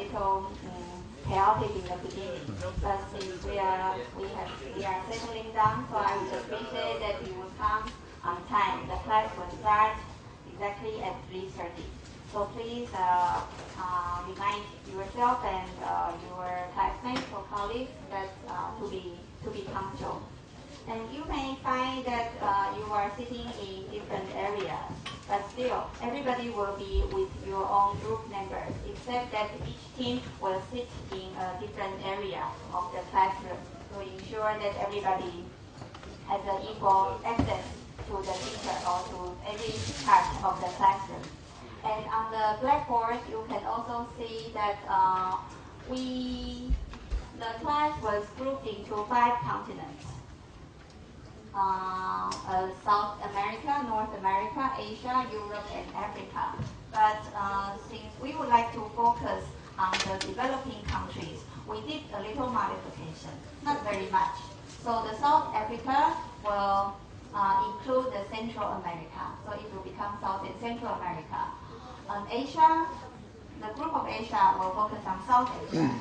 little chaotic in the beginning, but since we are settling down, so I would appreciate that you will come on time. The class will start exactly at 3:30. So please remind yourself and your classmates or colleagues that to be punctual. And you may find that you are sitting in different areas, but still, everybody will be with your own group members, except that each team will sit in a different area of the classroom to ensure that everybody has an equal access to the teacher or to every part of the classroom. And on the blackboard, you can also see that the class was grouped into 5 continents. South America, North America, Asia, Europe, and Africa. But since we would like to focus on the developing countries, we did a little modification, not very much. So the South Africa will include the Central America, so it will become South and Central America. Asia, the group of Asia will focus on South Asia.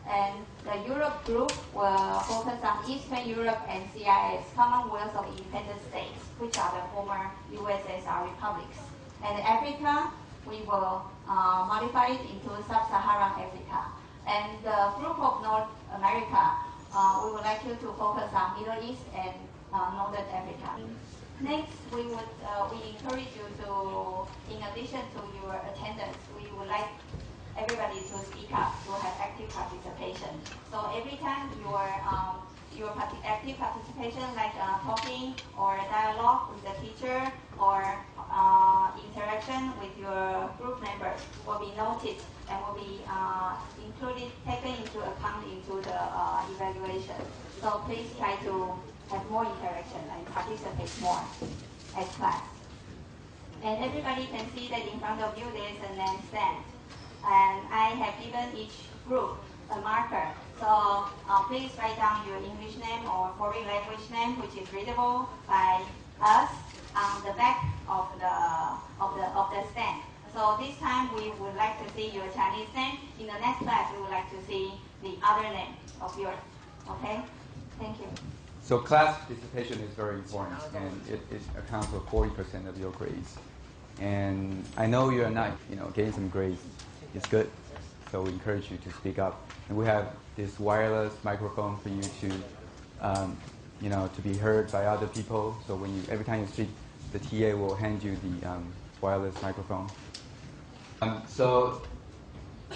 And the Europe group will focus on Eastern Europe and CIS, Commonwealth of Independent States, which are the former USSR republics. And Africa, we will modify it into Sub-Saharan Africa. And the group of North America, we would like you to focus on Middle East and Northern Africa. Next, we encourage you to, in addition to your attendance, we would like everybody to speak up, to have active participation. So every time your active participation, like talking or dialogue with the teacher or interaction with your group members, will be noted and will be taken into account into the evaluation. So please try to have more interaction and participate more as class. And everybody can see that in front of you there is a name stand. And I have given each group a marker. So please write down your English name or foreign language name, which is readable by us, on the back of the stand. So this time we would like to see your Chinese name. In the next class, we would like to see the other name of yours. Okay? Thank you. So class participation is very important, and it accounts for 40% of your grades. And I know you're not, getting some grades. It's good, so we encourage you to speak up. And we have this wireless microphone for you to, to be heard by other people. So every time you speak, the TA will hand you the wireless microphone. So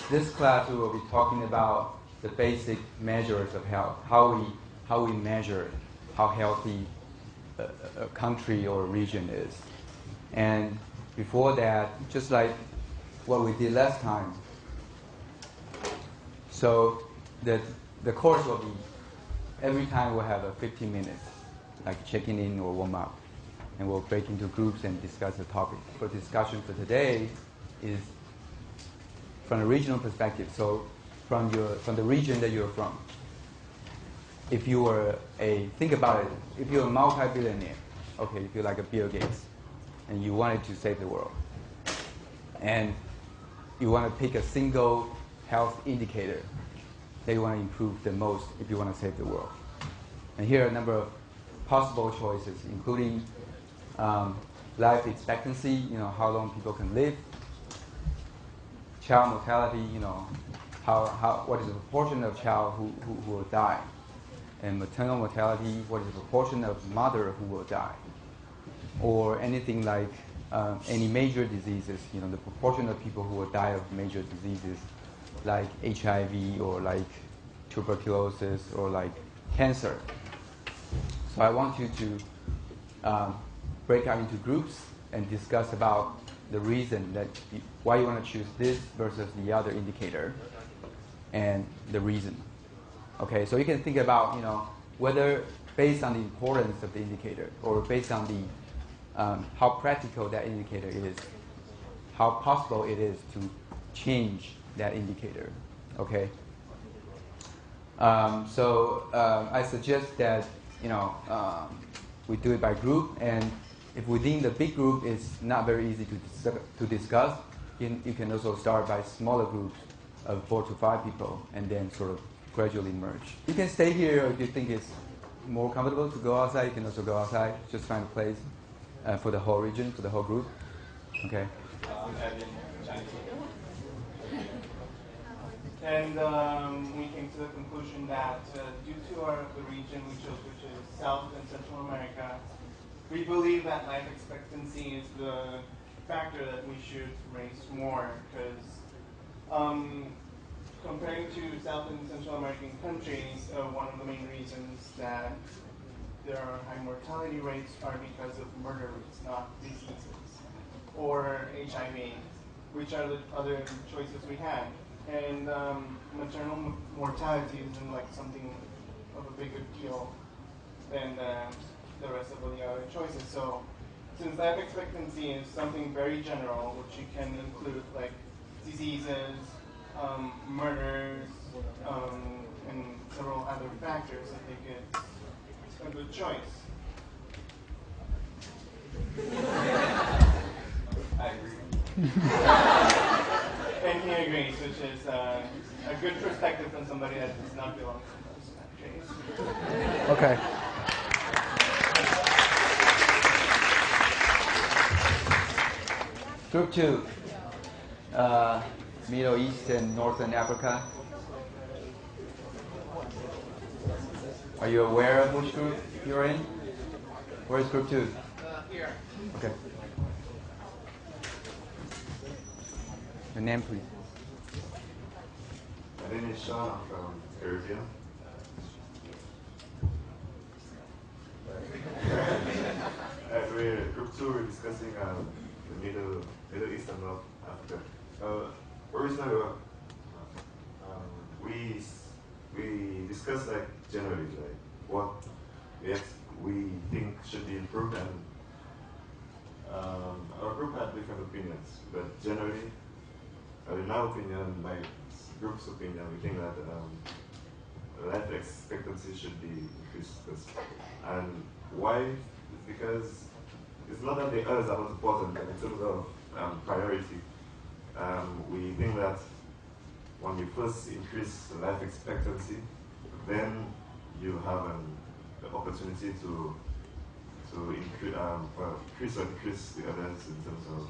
this class we will be talking about the basic measures of health, how we measure how healthy a country or a region is. And before that, just like what we did last time. So the course will be, every time we'll have a 15 minutes, like checking in or warm up. And we'll break into groups and discuss the topic. For discussion for today is from a regional perspective. So from the region that you're from. If you were think about it, if you're a multi-billionaire, okay, if you're like a Bill Gates, and you wanted to save the world, and you want to pick a single health indicator that you want to improve the most if you want to save the world. And here are a number of possible choices, including life expectancy, how long people can live, child mortality, what is the proportion of child who will die, and maternal mortality, what is the proportion of mother who will die, or anything like any major diseases, the proportion of people who will die of major diseases like HIV or like tuberculosis or like cancer. So I want you to break out into groups and discuss about the reason why you want to choose this versus the other indicator and the reason. Okay, so you can think about, whether based on the importance of the indicator or based on the how practical that indicator is, how possible it is to change that indicator. Okay. I suggest that we do it by group, and if within the big group it's not very easy to discuss, you can also start by smaller groups of 4 to 5 people, and then sort of gradually merge. You can stay here, or if you think it's more comfortable to go outside, you can also go outside. Just find a place for the whole region, for the whole group. Okay. And we came to the conclusion that due to the region we chose, which is South and Central America, we believe that life expectancy is the factor that we should raise more, because comparing to South and Central American countries, one of the main reasons that there are high mortality rates are because of murder rates, not diseases, or HIV, which are the other choices we had. And maternal mortality isn't like something of a bigger deal than the rest of the other choices. So since life expectancy is something very general, which you can include like diseases, murders, and several other factors, I think it's a good choice. I agree. And he agrees, which is a good perspective from somebody that does not belong to us. Okay. Group 2, Middle East and Northern Africa. Are you aware of which group you're in? Where's group 2? Here. Okay. Your name, please. My name is Sean. I'm from Caribbean. We're group 2. We're discussing the Middle East and North Africa. Originally, we discussed like generally like what we think should be improved, and our group had different opinions, but generally, in our opinion, my group's opinion, we think that life expectancy should be increased. And why? It's because it's not that the others are not important, but in terms of priority, we think that when you first increase life expectancy, then you have the opportunity to increase the others in terms of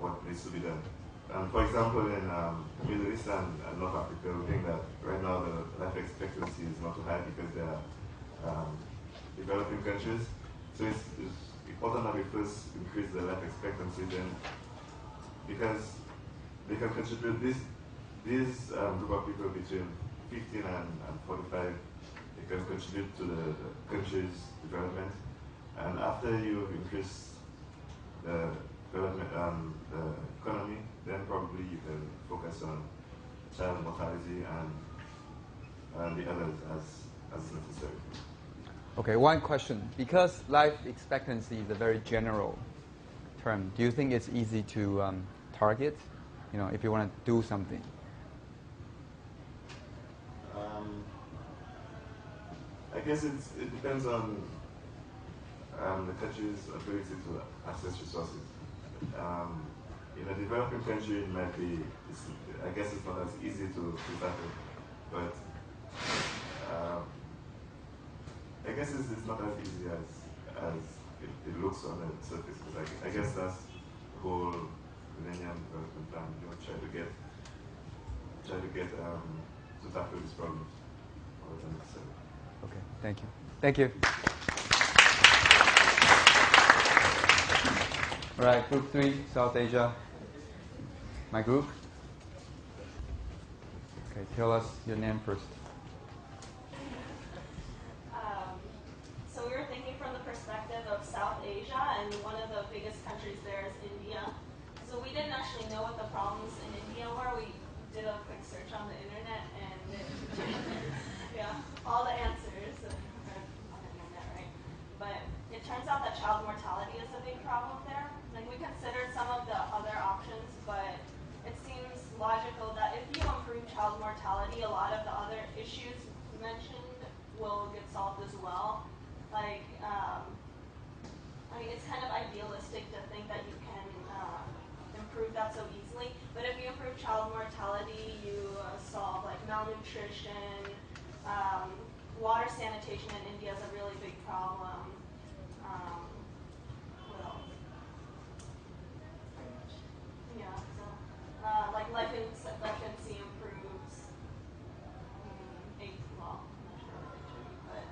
what needs to be done. For example, in Middle East and North Africa, we think that right now the life expectancy is not too high because they are developing countries. So it's important that we first increase the life expectancy, then because they can contribute this group of people between 15 and 45, they can contribute to the country's development. And after you increase the development the economy, then probably you can focus on child mortality and the others as necessary. Okay, one question. Because life expectancy is a very general term, do you think it's easy to target? You know, if you want to do something. I guess it depends on the country's ability to access resources. In a developing country, it might be, I guess it's not as easy to tackle, but I guess it's not as easy as it looks on the surface. Because I guess that's the whole Millennium Development Plan. You know, try to get to tackle this problem. Okay, thank you. Thank you. All right, group 3, South Asia. My group. Okay, tell us your name first. So we were thinking from the perspective of South Asia, and one of the biggest countries there is India. So we didn't actually know what the problems in India were. We did a quick search on the internet, and yeah, all the answers on the internet, right? But it turns out that child mortality is a big problem there. Like, we considered some of the other options, but it seems logical that if you improve child mortality, a lot of the other issues mentioned will get solved as well. Like, I mean, it's kind of idealistic to think that you can improve that so easily. But if you improve child mortality, malnutrition, water sanitation in India is a really big problem. What else? Yeah, so like life expectancy improves. Well, I'm not sure what but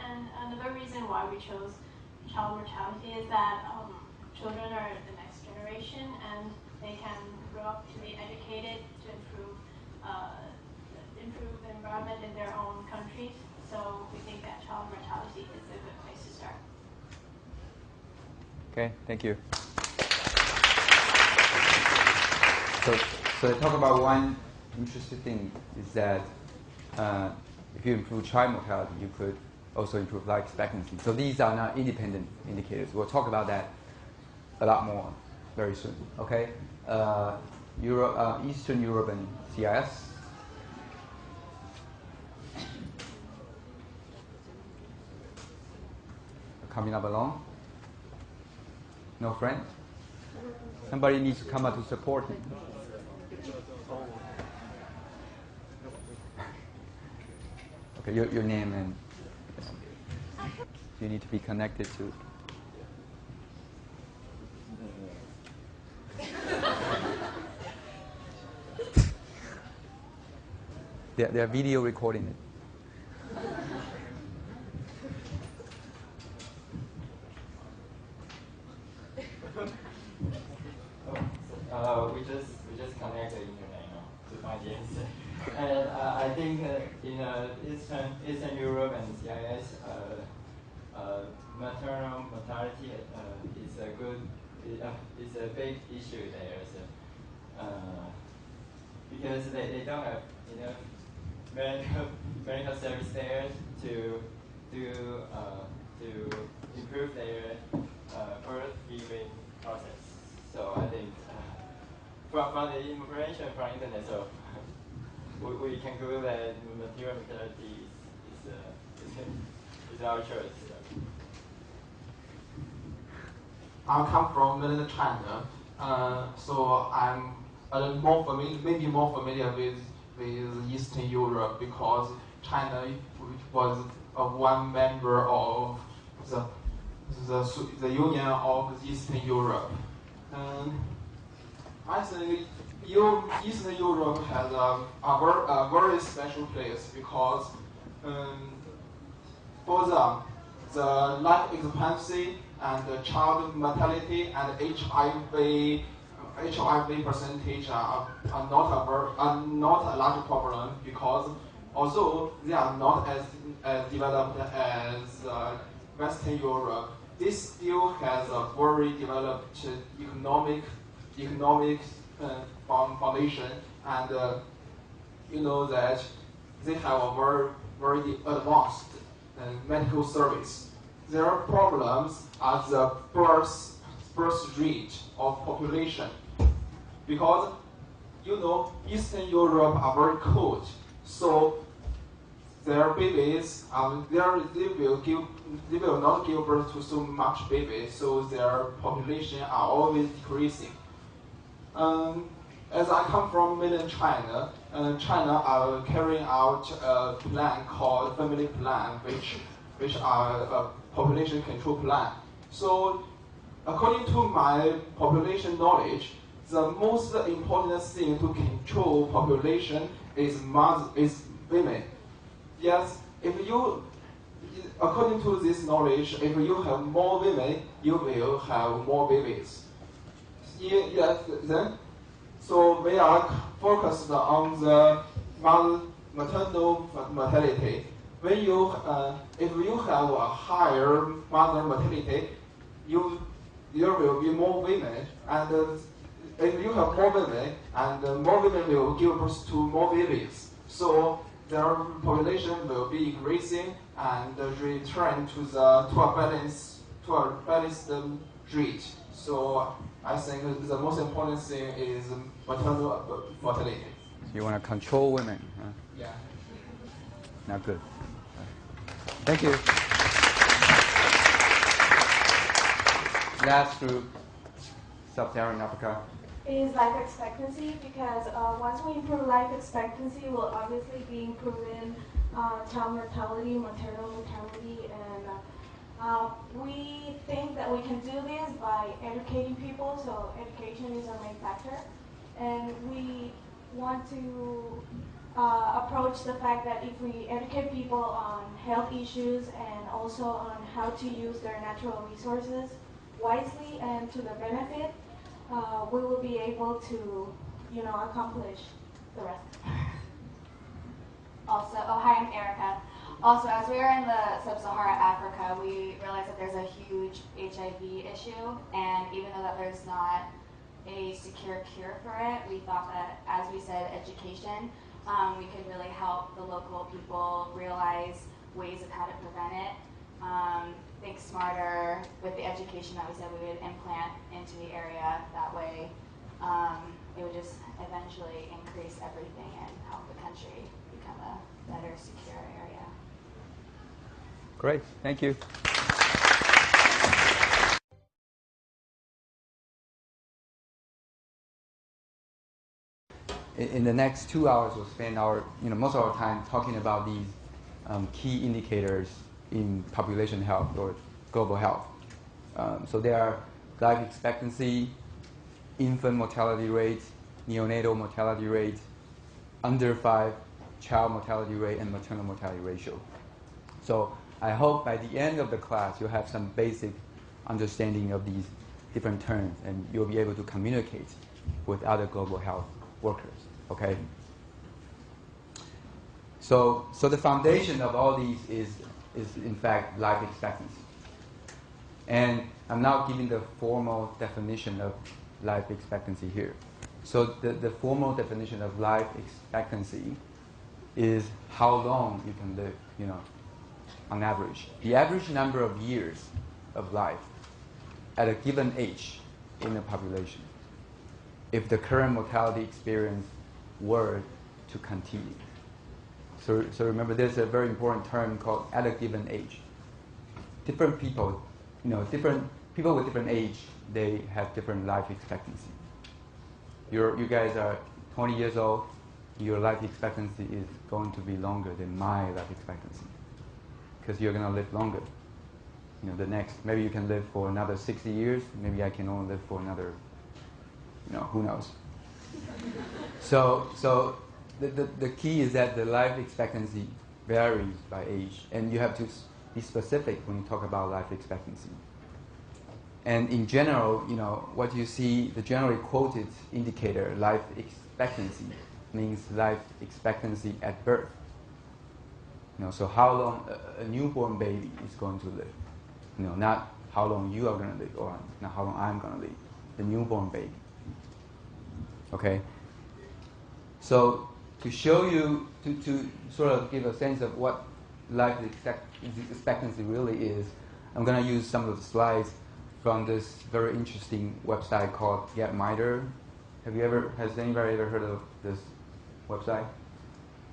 and another reason why we chose child mortality is that children are the next generation, and they can grow up to be educated to improve the environment in their own countries. So we think that child mortality is a good place to start. Okay, thank you. So I talk about one interesting thing is that if you improve child mortality, you could also improve life expectancy. So these are not independent indicators. We'll talk about that a lot more very soon. Okay, Eastern Europe and CIS. Coming up along. No friend? Somebody needs to come out to support him. Okay, your name and you need to be connected to. They're video recording it. We just connect the internet to find the answer. And I think in Eastern Europe and CIS, maternal mortality is a big issue there. So, because they don't have enough medical service there to improve their birth giving process. So I think from the information from internet, so we can go that material mortality is our choice. I come from mainland China, so I'm maybe more familiar with Eastern Europe because China was one member of the Union of Eastern Europe. I think Eastern Europe has a very special place because for them, the life expectancy and the child mortality and HIV percentage are not a large problem because although they are not as developed as Western Europe, this still has a very developed economic foundation, and you know that they have a very advanced medical service. Their problems are the birth rate of population, because you know Eastern Europe are very cold, so their babies they will not give birth to so much babies, so their population are always decreasing. As I come from mainland China, China are carrying out a plan called family plan, which are a population control plan. So, according to my population knowledge, the most important thing to control population is women. Yes, according to this knowledge, if you have more women, you will have more babies. Yes, then, so we are focused on the maternal mortality. When if you have a higher mother mortality, there will be more women, and if you have more women, and more women will give birth to more babies. So their population will be increasing and return to a balanced rate. So I think the most important thing is maternal mortality. You want to control women, huh? Yeah. Not good. Thank you. Last group, Sub-Saharan Africa. is life expectancy, because once we improve life expectancy, we'll obviously be improving child mortality, maternal mortality, and we think that we can do this by educating people, so education is our main factor. And we want to approach the fact that if we educate people on health issues and also on how to use their natural resources wisely and to their benefit, we will be able to, accomplish the rest. Also, hi, I'm Erica. Also, as we are in the sub-Saharan Africa, we realize that there's a huge HIV issue, and even though that there's not a secure cure for it, we thought that, as we said, education, we could really help the local people realize ways of how to prevent it, think smarter with the education that we said we would implant into the area. That way, it would just eventually increase everything and help the country become a better, secure area. Great, thank you. In the next 2 hours, we'll spend most of our time talking about these key indicators in population health or global health. So there are life expectancy, infant mortality rate, neonatal mortality rate, under 5 child mortality rate, and maternal mortality ratio. So I hope by the end of the class you'll have some basic understanding of these different terms and you'll be able to communicate with other global health workers, okay? So the foundation of all these is in fact life expectancy. And I'm now giving the formal definition of life expectancy here. So the formal definition of life expectancy is how long you can live, on average. The average number of years of life at a given age in a population, if the current mortality experience were to continue. So remember, there's a very important term called at a given age. Different people, different people with different age, they have different life expectancy. You guys are 20 years old, your life expectancy is going to be longer than my life expectancy because you're going to live longer. Maybe you can live for another 60 years, maybe I can only live for another, who knows. So the key is that the life expectancy varies by age, and you have to be specific when you talk about life expectancy. And in general, what you see, the generally quoted indicator, life expectancy, means life expectancy at birth. So how long a newborn baby is going to live. Not how long you are going to live, or not how long I'm going to live. The newborn baby. Okay? So to show you, to sort of give a sense of what life expectancy really is, I'm going to use some of the slides from this very interesting website called Get. Has anybody ever heard of this website?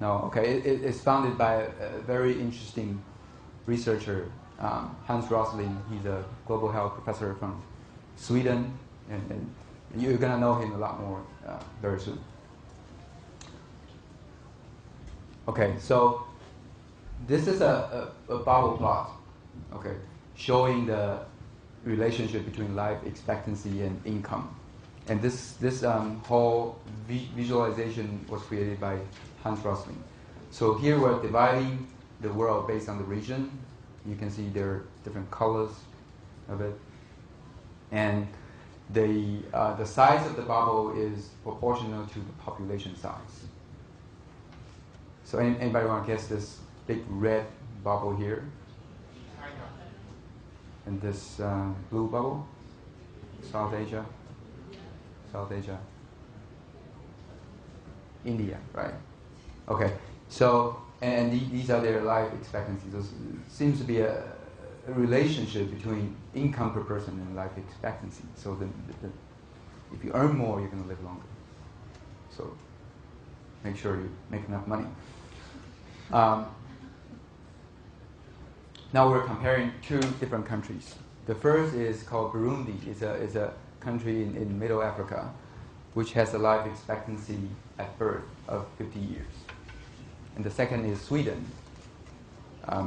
No? Okay. It's founded by a very interesting researcher, Hans Rosling. He's a global health professor from Sweden, and you're going to know him a lot more very soon. Okay, so this is a bubble plot, okay, showing the relationship between life expectancy and income. And this whole visualization was created by Hans Rosling. So here we're dividing the world based on the region. You can see there are different colors of it. And the size of the bubble is proportional to the population size. So anybody want to guess this big red bubble here? And this blue bubble? South Asia? South Asia? India, right? Okay, so, and these are their life expectancies. There seems to be a relationship between income per person and life expectancy. So if you earn more, you're going to live longer. So make sure you make enough money. Now we're comparing two different countries. The first is called Burundi. It's a country in Middle Africa. which has a life expectancy at birth of 50 years. And the second is Sweden,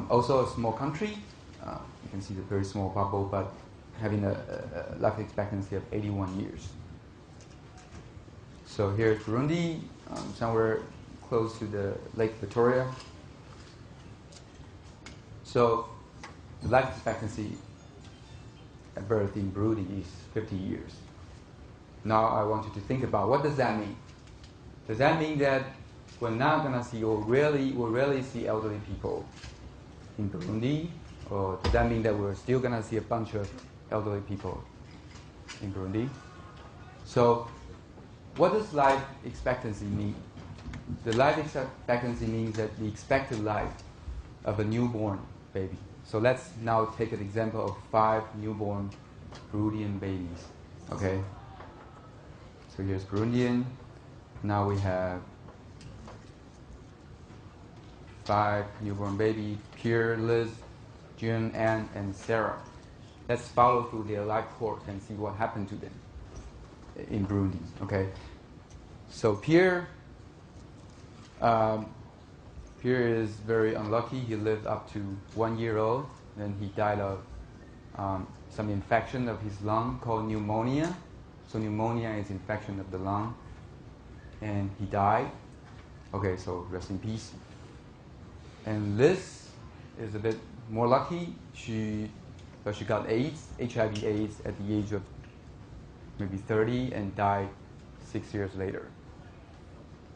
also a small country. You can see the very small bubble, but having a life expectancy of 81 years. So here's Burundi, somewhere close to the Lake Victoria. So the life expectancy at birth in Burundi is 50 years. Now I want you to think about, what does that mean? Does that mean that we're not going to see, or rarely see elderly people in Burundi? Or does that mean that we're still going to see a bunch of elderly people in Burundi? So what does life expectancy mean? The life expectancy means that the expected life of a newborn baby. So let's now take an example of 5 newborn Burundian babies. Okay? So here's Burundian. Now we have 5 newborn baby: Pierre, Liz, June, Anne, and Sarah. Let's follow through their life course and see what happened to them in Burundi. Okay? So Pierre is very unlucky. He lived up to 1 year old, then he died of some infection of his lung called pneumonia. So pneumonia is infection of the lung, and he died. Okay, so rest in peace. And Liz is a bit more lucky. She got AIDS, HIV/AIDS, at the age of maybe 30 and died 6 years later.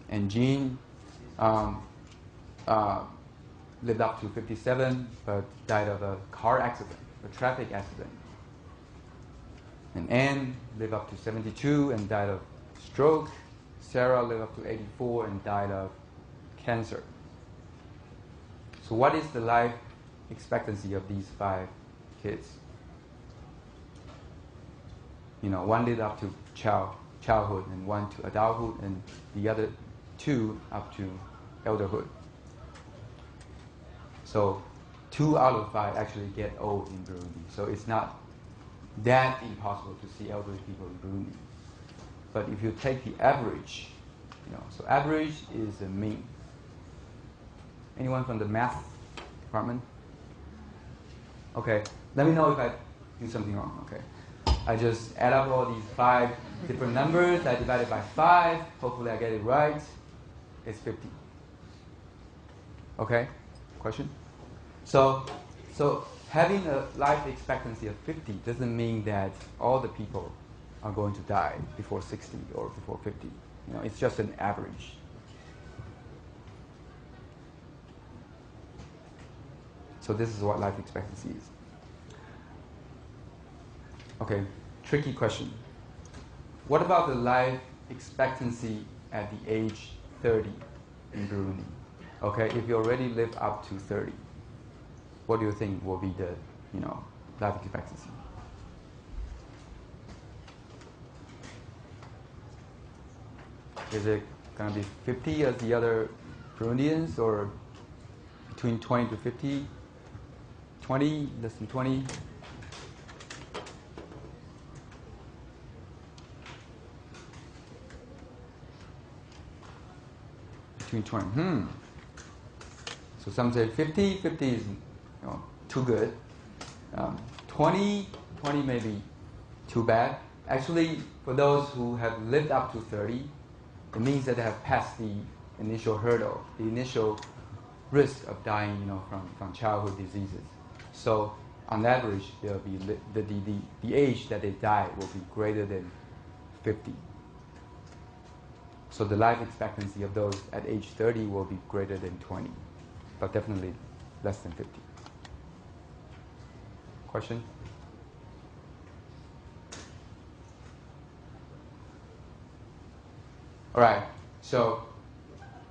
And Jean lived up to 57, but died of a car accident, a traffic accident. And Anne lived up to 72 and died of stroke. Sarah lived up to 84 and died of cancer. So what is the life expectancy of these 5 kids? You know, one lived up to childhood, and one to adulthood, and the other 2 up to elderhood. So 2 out of 5 actually get old in Burundi. So it's not that impossible to see elderly people in Burundi. But if you take the average, so average is a mean. Anyone from the math department? Okay, let me know if I do something wrong. Okay, I just add up all these 5 different numbers. I divide it by 5. Hopefully I get it right. It's 50. Okay, question? So having a life expectancy of 50 doesn't mean that all the people are going to die before 60 or before 50. It's just an average. So this is what life expectancy is. Okay, tricky question. What about the life expectancy at the age 30 in Burundi? Okay, if you already live up to 30, what do you think will be the, life expectancy? Is it going to be 50 as the other Burundians, or between 20 to 50? 20, less than 20? Between 20. So some say 50. 50 is too good. 20 may be too bad. Actually, for those who have lived up to 30, it means that they have passed the initial hurdle, the initial risk of dying, from childhood diseases. So on average, they'll be the age that they die will be greater than 50. So the life expectancy of those at age 30 will be greater than 20, but definitely less than 50. Question? All right, so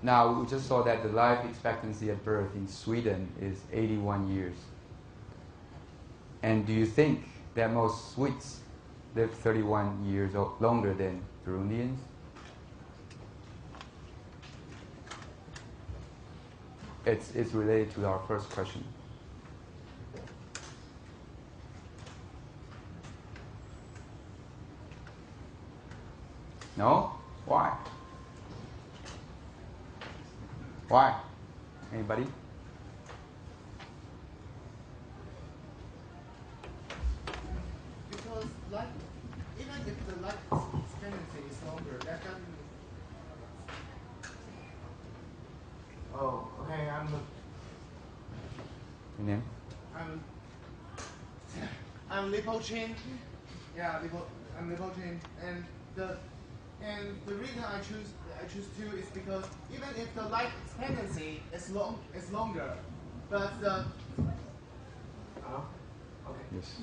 now we just saw that the life expectancy at birth in Sweden is 81 years. And do you think that most Swedes live 31 years longer than Burundians? It's related to our first question. No? Why? Why? Anybody? Because even if the life expectancy is longer, that doesn't. Oh, okay. Your name? I'm Lipochin. Yeah, I'm Lipochin, and the reason I choose 2 is because even if the life expectancy is longer, but the okay. Yes.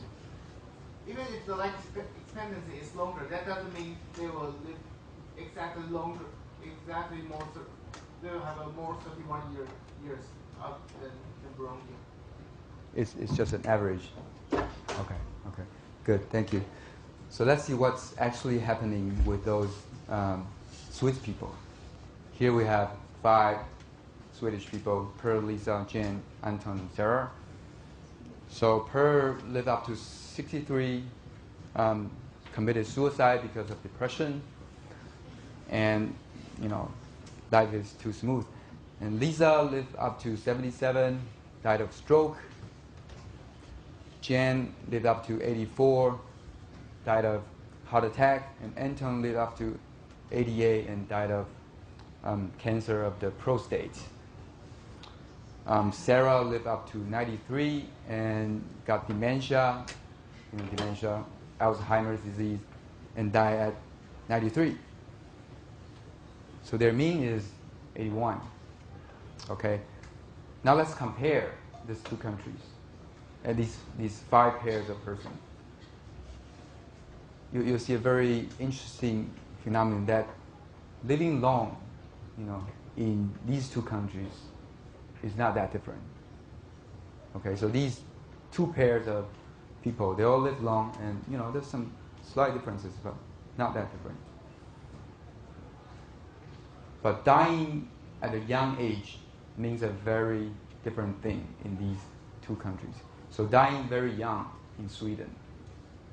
Even if the life expectancy is longer, that doesn't mean they will live exactly more. They will have a more 31 years up than Burundi. It's just an average. Okay. Good, thank you. So let's see what's actually happening with those Swiss people. Here we have 5 Swedish people, Per, Lisa, Jen, Anton, and Sarah. So Per lived up to 63, committed suicide because of depression, and life is too smooth. And Lisa lived up to 77, died of stroke. Jen lived up to 84, died of heart attack, and Anton lived up to 88 and died of cancer of the prostate. Sarah lived up to 93 and got dementia, Alzheimer's disease, and died at 93. So their mean is 81. Okay. Now let's compare these 2 countries and these 5 pairs of persons. You'll see a very interesting phenomenon that living long, in these 2 countries is not that different. Okay, so these 2 pairs of people, they all live long, and there's some slight differences, but not that different. But dying at a young age means a very different thing in these 2 countries. So dying very young in Sweden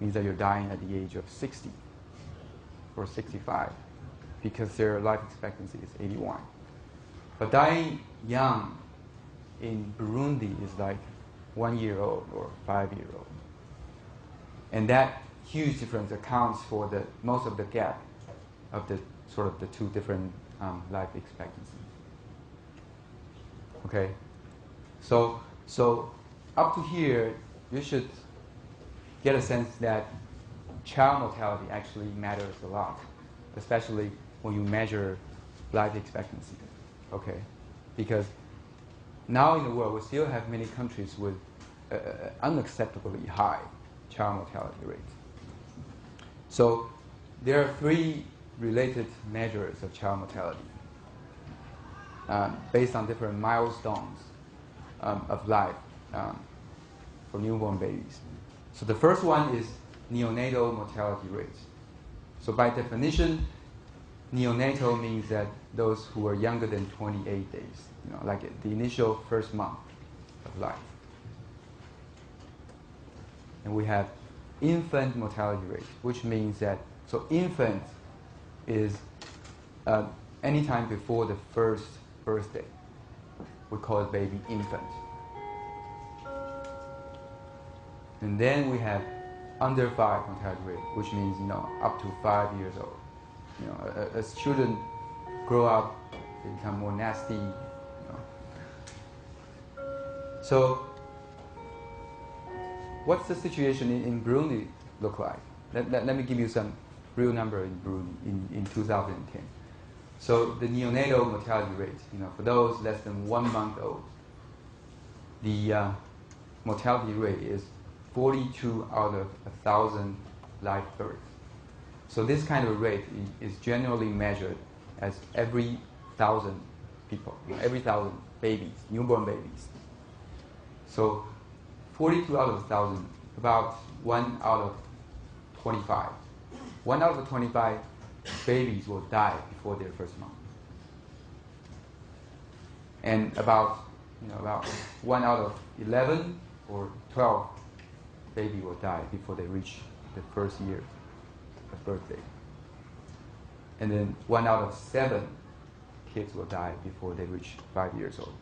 means that you're dying at the age of 60 or 65 because their life expectancy is 81. But dying young in Burundi is like 1-year-old or 5-year-old. And that huge difference accounts for most of the gap of the 2 different life expectancy. Okay, so up to here, you should get a sense that child mortality actually matters a lot, especially when you measure life expectancy. Okay, because now in the world we still have many countries with unacceptably high child mortality rates. So there are 3 related measures of child mortality based on different milestones of life for newborn babies. So the first one is neonatal mortality rate. So by definition, neonatal means that those who are younger than 28 days, like the initial first month of life. And we have infant mortality rate, which means that, so infant is any time before the first birthday. We call it baby infant. And then we have under 5 mortality rate, which means up to 5 years old. As children grow up, they become more nasty. So, what's the situation in Burundi look like? Let me give you some real number in Burundi in 2010. So the neonatal mortality rate, for those less than 1 month old, the mortality rate is 42 out of 1,000 live births. So this kind of rate is generally measured as every 1,000 people, every 1,000 babies, newborn babies. So 42 out of 1,000, about 1 out of 25. 1 out of 25 babies will die before their first month. And about 1 out of 11 or 12 baby will die before they reach the first year of birthday. And then 1 out of 7 kids will die before they reach 5 years old.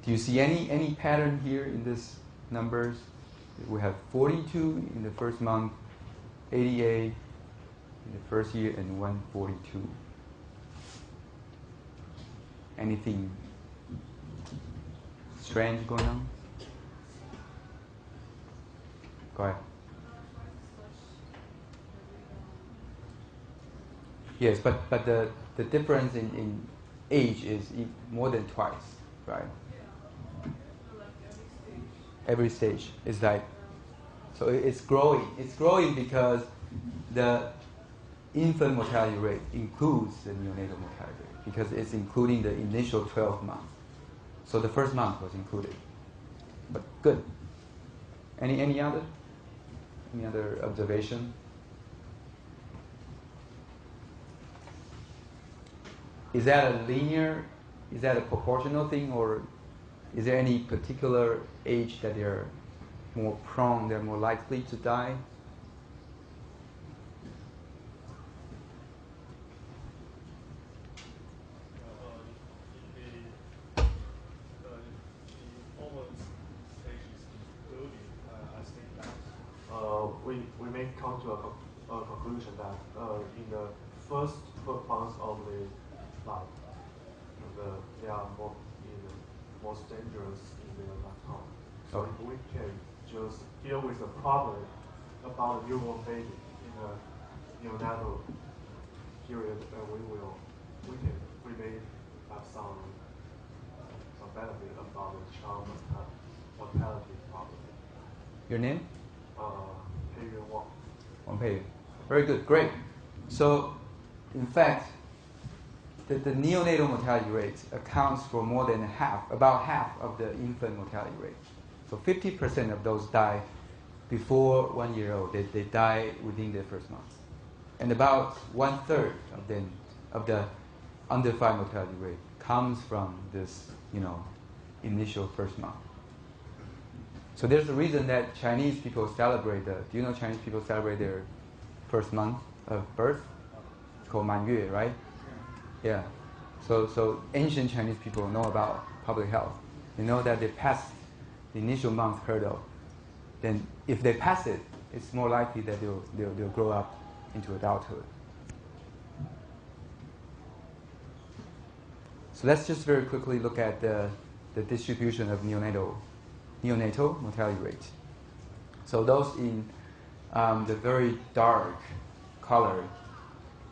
Do you see any pattern here in these numbers? We have 42 in the first month, 88 in the first year, and 142. Anything strange going on? Go ahead. Yes, but the difference in age is more than twice, right? Every stage is like, so it's growing. It's growing because the infant mortality rate includes the neonatal mortality rate because it's including the initial 12 months. So the first month was included. But good. Any other observation? Is that a linear, is that a proportional thing, or is there any particular age that they're more prone, they're more likely to die? We may come to a conclusion that in the first 12 months of the life, they are most dangerous in their lifetime. So if we can just deal with the problem about the newborn baby in the neonatal period, we may have some benefit about the child mortality problem. Your name? Wang. Very good, great. So, in fact, the neonatal mortality rate accounts for more than about half of the infant mortality rate. So 50% of those die before 1 year old. They die within their first month. And about 1/3 of them, of the under 5 mortality rate, comes from this, initial first month. So there's a reason that Chinese people celebrate do you know Chinese people celebrate their first month of birth? It's called 满月, right? Yeah. So ancient Chinese people know about public health. They know that they pass the initial month hurdle. Then if they pass it, it's more likely that they'll grow up into adulthood. So let's just very quickly look at the distribution of neonatal mortality rate. So those in the very dark color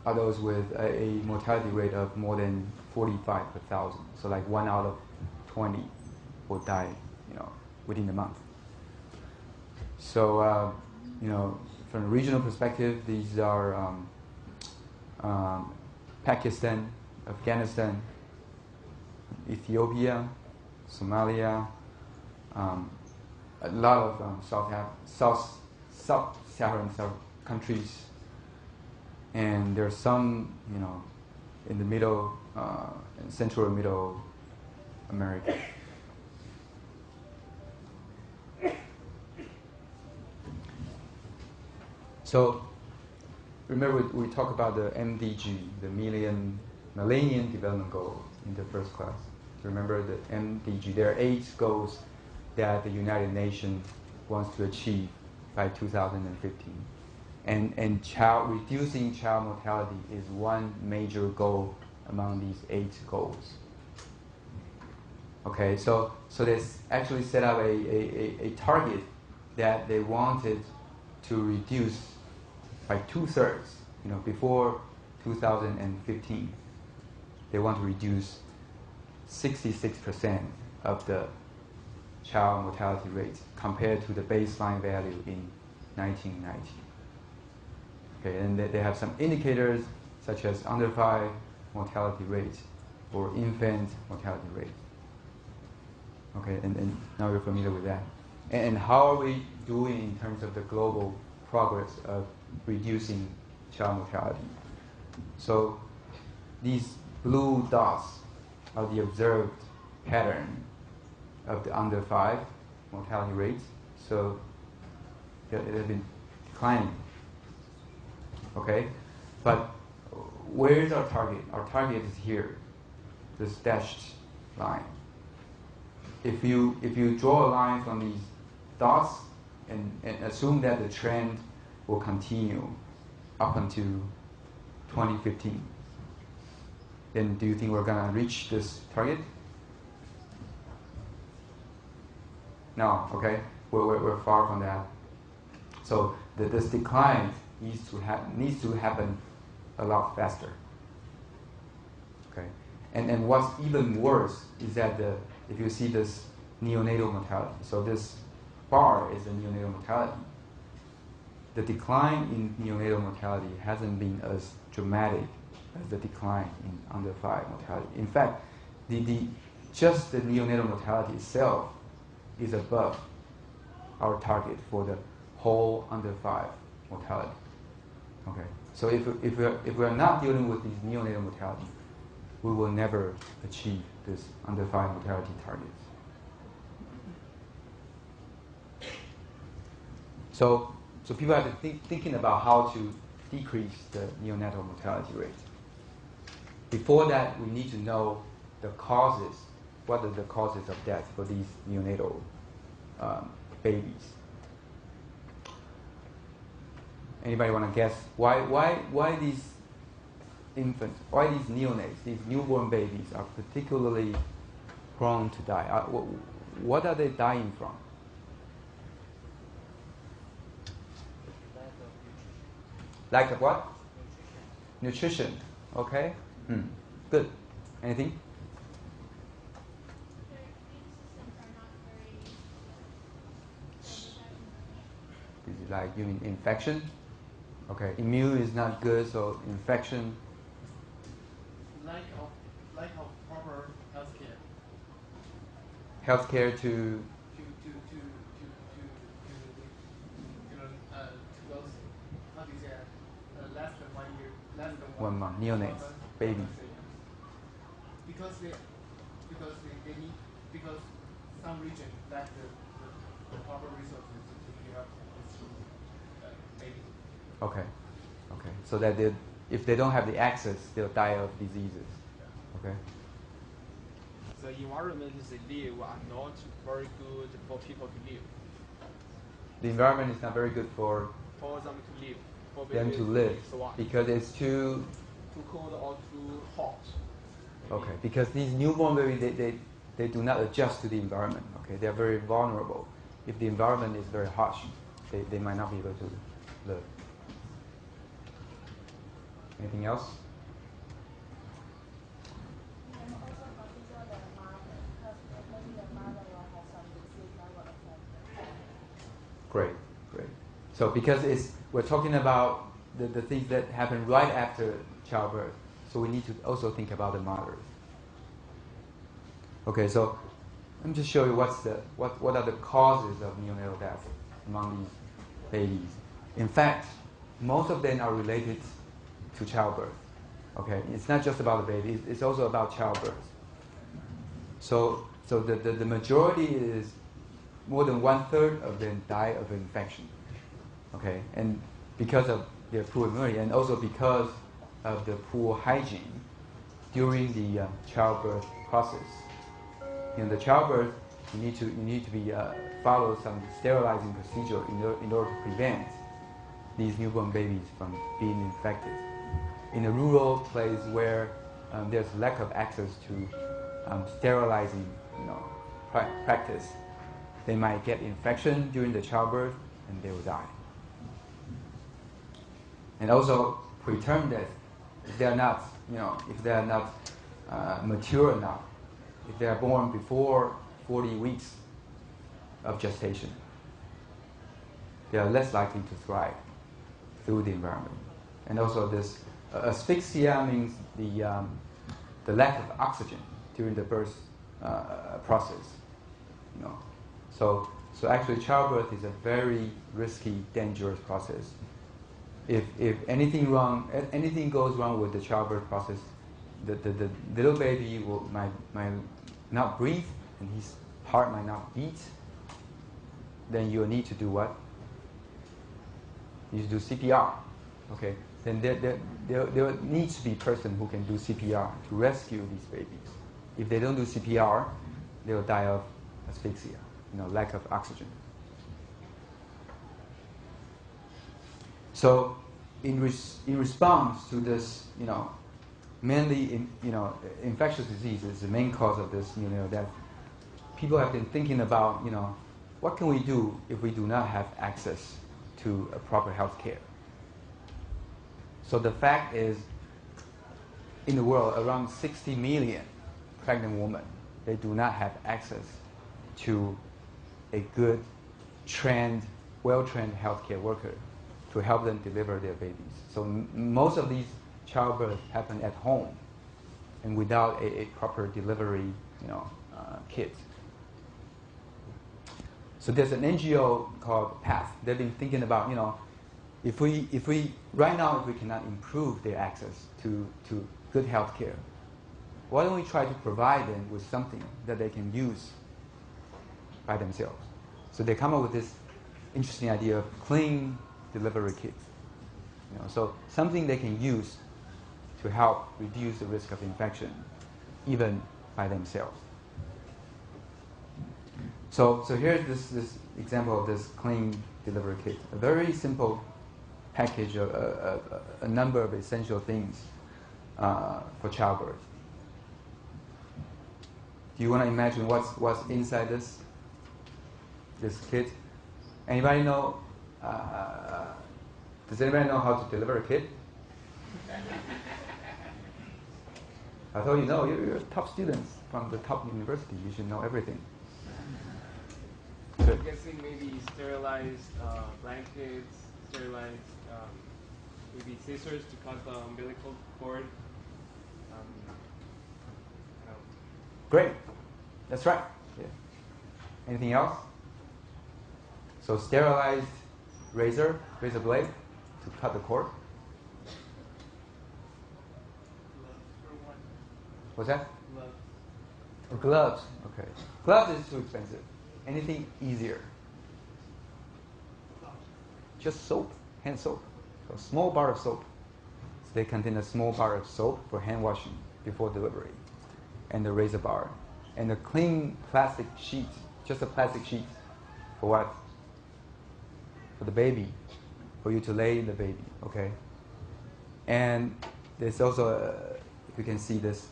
are those with a mortality rate of more than 45 per thousand. So like 1 out of 20 will die, within the month. So, from a regional perspective, these are Pakistan, Afghanistan, Ethiopia, Somalia, a lot of Sub-Saharan countries, and there's some, in the middle, in Central and Middle America. So, remember we talked about the MDG, the Millennium Development Goals in the first class. Remember the MDG, there are 8 goals that the United Nations wants to achieve by 2015. And reducing child mortality is one major goal among these 8 goals. Okay, so they actually set up a target that they wanted to reduce by 2/3, before 2015. They want to reduce 66% of the child mortality rate compared to the baseline value in 1990. Okay, and they have some indicators such as under 5 mortality rate or infant mortality rate. Okay, and now you're familiar with that. And how are we doing in terms of the global progress of reducing child mortality? So these blue dots are the observed pattern of the under 5 mortality rates. So they have been declining okay? But where is our target? Our target is here, this dashed line. If you draw a line from these dots and assume that the trend will continue up until 2015, then do you think we're gonna reach this target? No, okay, we're far from that. So this decline needs to happen a lot faster. Okay, and what's even worse is that if you see this neonatal mortality, so this bar is the neonatal mortality. The decline in neonatal mortality hasn't been as dramatic as the decline in under 5 mortality. In fact, just the neonatal mortality itself is above our target for the whole under 5 mortality. Okay, so if we're not dealing with these neonatal mortality, we will never achieve this under 5 mortality targets. So people have to thinking about how to decrease the neonatal mortality rate. Before that, we need to know the causes. What are the causes of death for these neonatal babies? Anybody want to guess why these infants, why these neonates, these newborn babies are particularly prone to die? What are they dying from? Lack of what? Nutrition. Okay. Good. Anything? Like you mean infection? Okay. Immune is not good, so infection. Lack of proper healthcare. Healthcare to those, how do you say, less than 1 year, less than 1 month, neonates, babies. Because they need, because some region lack the proper resources to take care of this baby. Okay. So that if they don't have the access, they'll die of diseases. Okay. The environment they live are not very good for people to live. The environment is not very good for them to live. For them to live because it's too cold or too hot. Maybe. Okay, because these newborn babies, they do not adjust to the environment. Okay, they are very vulnerable. If the environment is very harsh, they might not be able to live. Anything else? And also consider the mother, because maybe the mother will have some disease that will affect them. Great. So because we're talking about the things that happen right after childbirth, so we need to also think about the mothers. Okay, so let me just show you what are the causes of neonatal death among these babies. In fact, most of them are related to childbirth. Okay, it's not just about the baby; it's also about childbirth. So the majority is more than 1/3 of them die of infection. Okay, and because of their poor immunity, and also because of the poor hygiene during the childbirth process. In the childbirth, you need to be follow some sterilizing procedure in order to prevent these newborn babies from being infected. In a rural place where there's lack of access to sterilizing, practice, they might get infection during the childbirth and they will die. And also preterm death, if they are not mature enough, if they are born before 40 weeks of gestation, they are less likely to thrive through the environment. And also this asphyxia means the lack of oxygen during the birth process. So actually childbirth is a very risky, dangerous process. If anything goes wrong with the childbirth process, the little baby might not breathe and his heart might not beat. Then you'll need to do what? You need to do CPR. okay, then there needs to be a person who can do CPR to rescue these babies. If they don't do CPR, they will die of asphyxia, lack of oxygen. So, in response to this, mainly infectious disease is the main cause of this neonatal death. People have been thinking about, what can we do if we do not have access to a proper health care? So the fact is, in the world, around 60 million pregnant women, they do not have access to a good, well-trained healthcare worker to help them deliver their babies. So most of these childbirths happen at home and without a proper delivery, kit. So there's an NGO called PATH. They've been thinking about, if we right now, if we cannot improve their access to good health care, why don't we try to provide them with something that they can use by themselves? So they come up with this interesting idea of clean delivery kits. So something they can use to help reduce the risk of infection, even by themselves. So here's this example of this clean delivery kit. A very simple package of a number of essential things for childbirth. Do you want to imagine what's inside this kit? Anybody know? Does anybody know how to deliver a kit? I thought you're top students from the top university. You should know everything. I'm guessing maybe sterilized blankets, sterilized maybe scissors to cut the umbilical cord. Great. That's right. Yeah. Anything else? So sterilized razor blade to cut the cord. What's that? Gloves. Oh, gloves. Okay. Gloves is too expensive. Anything easier? Just soap, hand soap. So a small bar of soap. So they contain a small bar of soap for hand washing before delivery, and the razor bar, and a clean plastic sheet, just a plastic sheet, for what? For the baby, for you to lay the baby, okay? And there's also, if you can see this,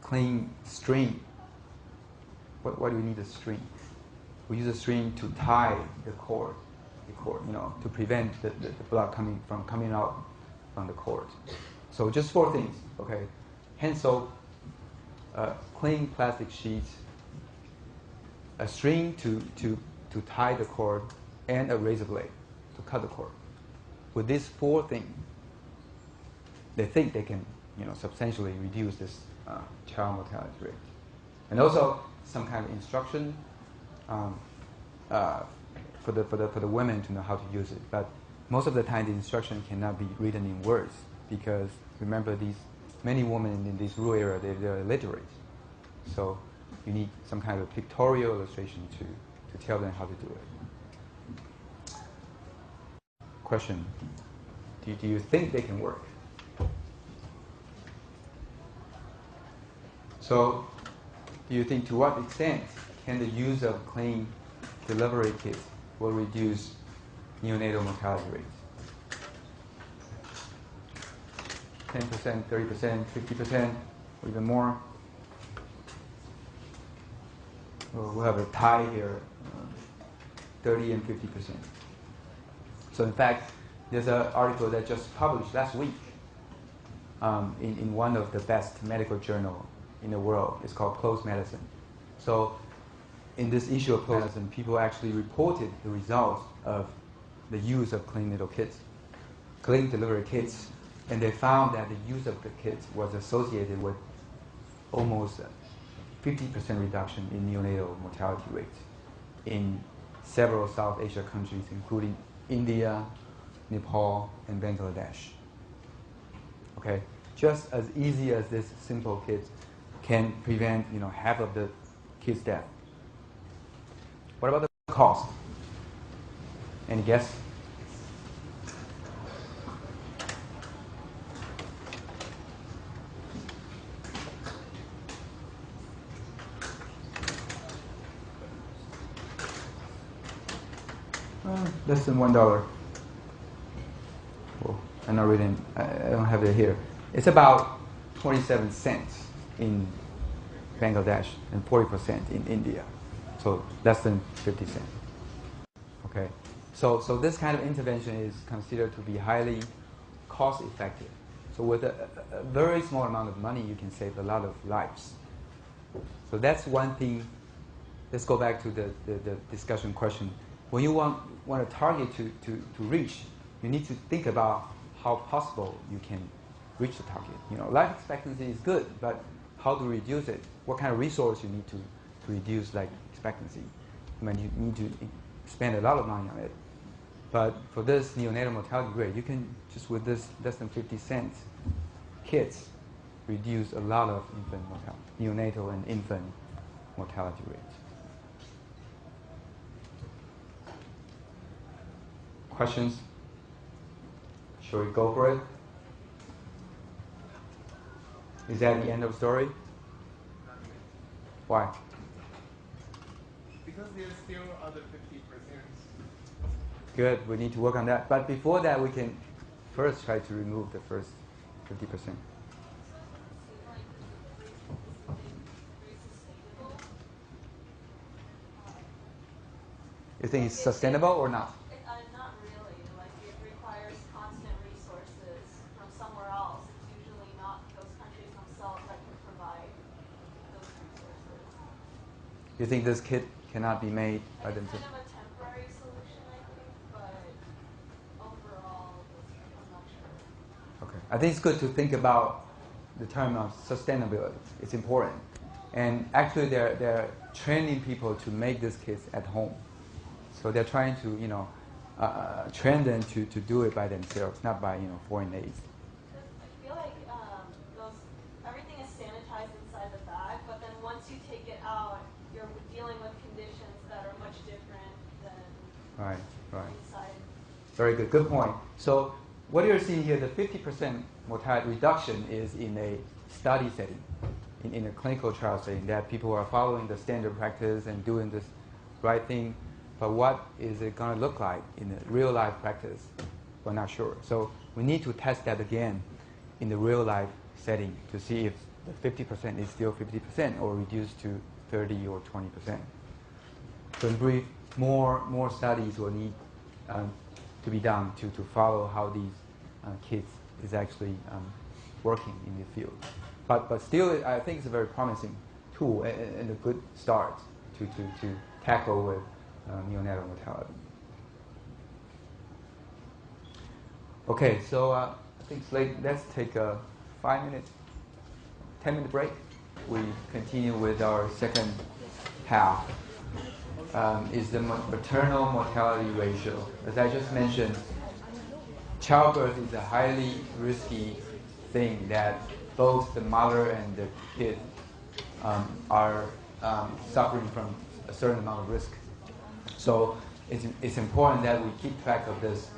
clean string. Why do we need a string? We use a string to tie the cord, to prevent the blood coming out from the cord. So just 4 things, okay? Hand soap, clean plastic sheet, a string to tie the cord, and a razor blade to cut the cord. With these 4 things, they think they can, substantially reduce this child mortality rate. And also some kind of instruction for the women to know how to use it. But most of the time, the instruction cannot be written in words because remember, many women in this rural area, they're illiterate. So you need some kind of pictorial illustration to tell them how to do it. Question: Do you think they can work? So, do you think to what extent can the use of clean delivery kits will reduce neonatal mortality rates? 10%, 30%, 50%, or even more? Well, we'll have a tie here, 30 and 50%. So in fact, there's an article that just published last week in one of the best medical journals in the world. It's called PLOS Medicine. So in this issue of PLOS Medicine, people actually reported the results of the use of clean delivery kits, and they found that the use of the kits was associated with almost 50% reduction in neonatal mortality rate in several South Asia countries, including India, Nepal, and Bangladesh. Okay, just as easy as this simple kit can prevent, half of the kids' death. What about the cost? Any guess? less than $1. Well, I'm not reading. I don't have it here. It's about 27 cents in Bangladesh and 40% in India. So less than 50 cents. Okay. So this kind of intervention is considered to be highly cost effective. So with a very small amount of money, you can save a lot of lives. So that's one thing. Let's go back to the discussion question. When you want a target to reach, you need to think about how possible you can reach the target. You know, life expectancy is good, but how to reduce it? What kind of resource you need to reduce life expectancy? I mean, you need to spend a lot of money on it. But for this neonatal mortality rate, you can just with this less than 50 cents kits reduce a lot of infant mortality, neonatal and infant mortality rates. Questions? Shall we go for it? Is that the end of the story? Why? Because there's still other 50%. Good, we need to work on that. But before that, we can first try to remove the first 50%. You think it's sustainable or not? Not really. Like, it requires constant resources from somewhere else. It's usually not those countries themselves that can provide those resources. You think this kit cannot be made by It's themselves? kind of a temporary solution, I think, but overall, I'm not sure. Okay. I think it's good to think about the term of sustainability. It's important. And actually, they're training people to make these kits at home. So they're trying to, train them to do it by themselves, not by, foreign aids. I feel like everything is sanitized inside the bag, but then once you take it out, you're dealing with conditions that are much different than Right. inside. Very good. Good point. So what you're seeing here, the 50% mortality reduction is in a study setting, in a clinical trial setting, that people are following the standard practice and doing this right thing. But what is it going to look like in the real life practice? We're not sure. So we need to test that again in the real life setting to see if the 50% is still 50% or reduced to 30 or 20%. So in brief, more studies will need to be done to follow how these kits is actually working in the field. But still, I think it's a very promising tool and a good start to tackle with neonatal mortality. Okay, so I think it's late. Let's take a 10-minute break. We continue with our second half. Is the maternal mortality ratio. As I just mentioned, childbirth is a highly risky thing that both the mother and the kid are suffering from a certain amount of risk. So it's important that we keep track of this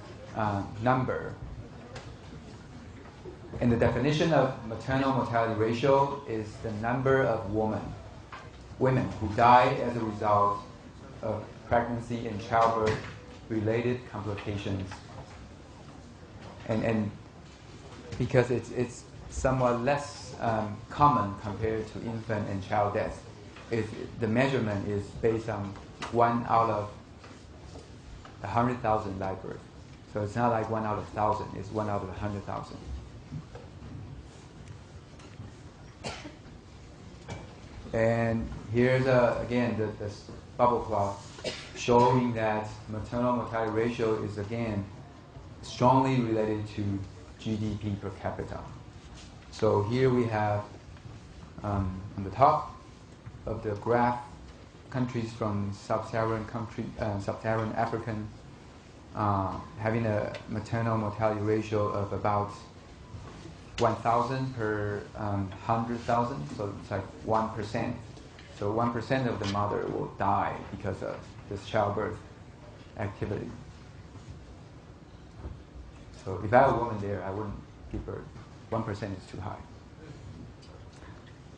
number. And the definition of maternal mortality ratio is the number of women who die as a result of pregnancy and childbirth related complications. And because it's somewhat less common compared to infant and child death, the measurement is based on 1 out of 100,000 live births. So it's not like 1 out of 1,000, it's 1 out of 100,000. And here's again this bubble plot showing that maternal mortality ratio is again strongly related to GDP per capita. So here we have on the top of the graph countries from sub-Saharan African having a maternal mortality ratio of about 1,000 per 100,000, so it's like 1%. So 1% of the mother will die because of this childbirth activity. So if I had a woman there, I wouldn't give birth. 1% is too high.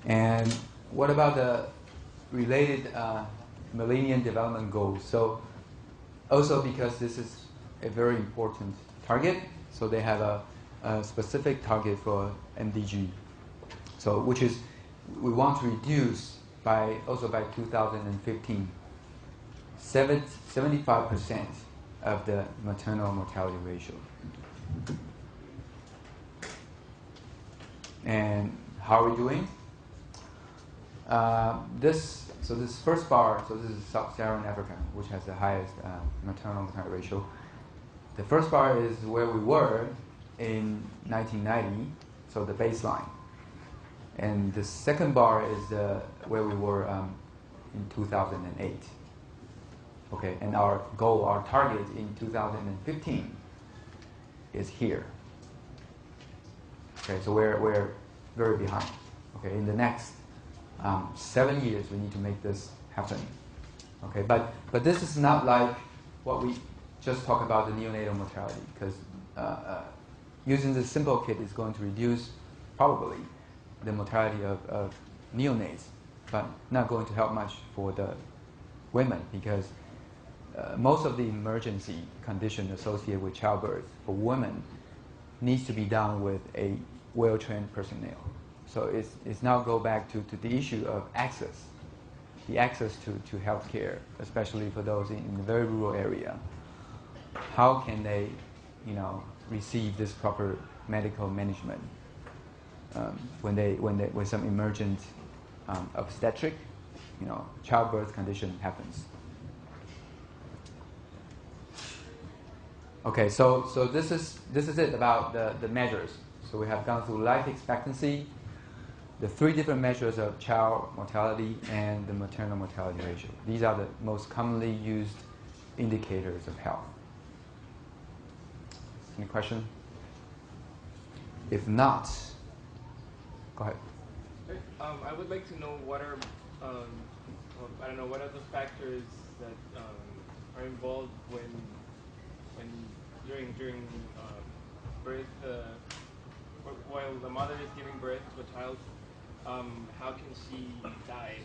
And what about the related Millennium Development Goals? So also because this is a very important target, so they have a specific target for MDG. So which is, we want to reduce by 2015, 75% of the maternal mortality ratio. And how are we doing? This first bar, so this is Sub-Saharan Africa, which has the highest maternal mortality ratio. The first bar is where we were in 1990, so the baseline. And the second bar is where we were in 2008. Okay, and our goal, our target in 2015 is here. Okay, so we're very behind. Okay, in the next 7 years, we need to make this happen. Okay, but this is not like what we just talk about, the neonatal mortality, because using this simple kit is going to reduce probably the mortality of neonates, but not going to help much for the women, because most of the emergency condition associated with childbirth for women needs to be done with a well-trained personnel. So it's now go back to the issue of access, the access to health care, especially for those in the very rural area. How can they, receive this proper medical management when some emergent obstetric, childbirth condition happens? Okay, so this is it about the measures. So we have gone through life expectancy, the 3 different measures of child mortality, and the maternal mortality ratio. These are the most commonly used indicators of health. Any question? If not, go ahead. I would like to know what are, what are the factors that are involved when during birth, while the mother is giving birth to a child, how can she die?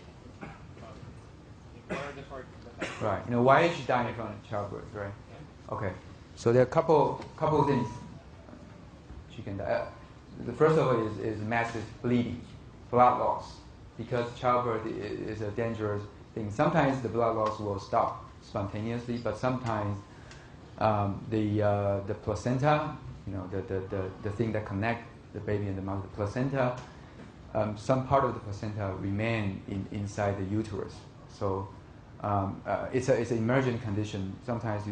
What are the factors? Right. Why is she dying from childbirth, right? Yeah. Okay. So there are a couple things she can die. The first of it is massive bleeding, blood loss, because childbirth is a dangerous thing. Sometimes the blood loss will stop spontaneously, but sometimes the placenta, the thing that connects the baby and the mother, the placenta, some part of the placenta remain inside the uterus. So it's an emergent condition. Sometimes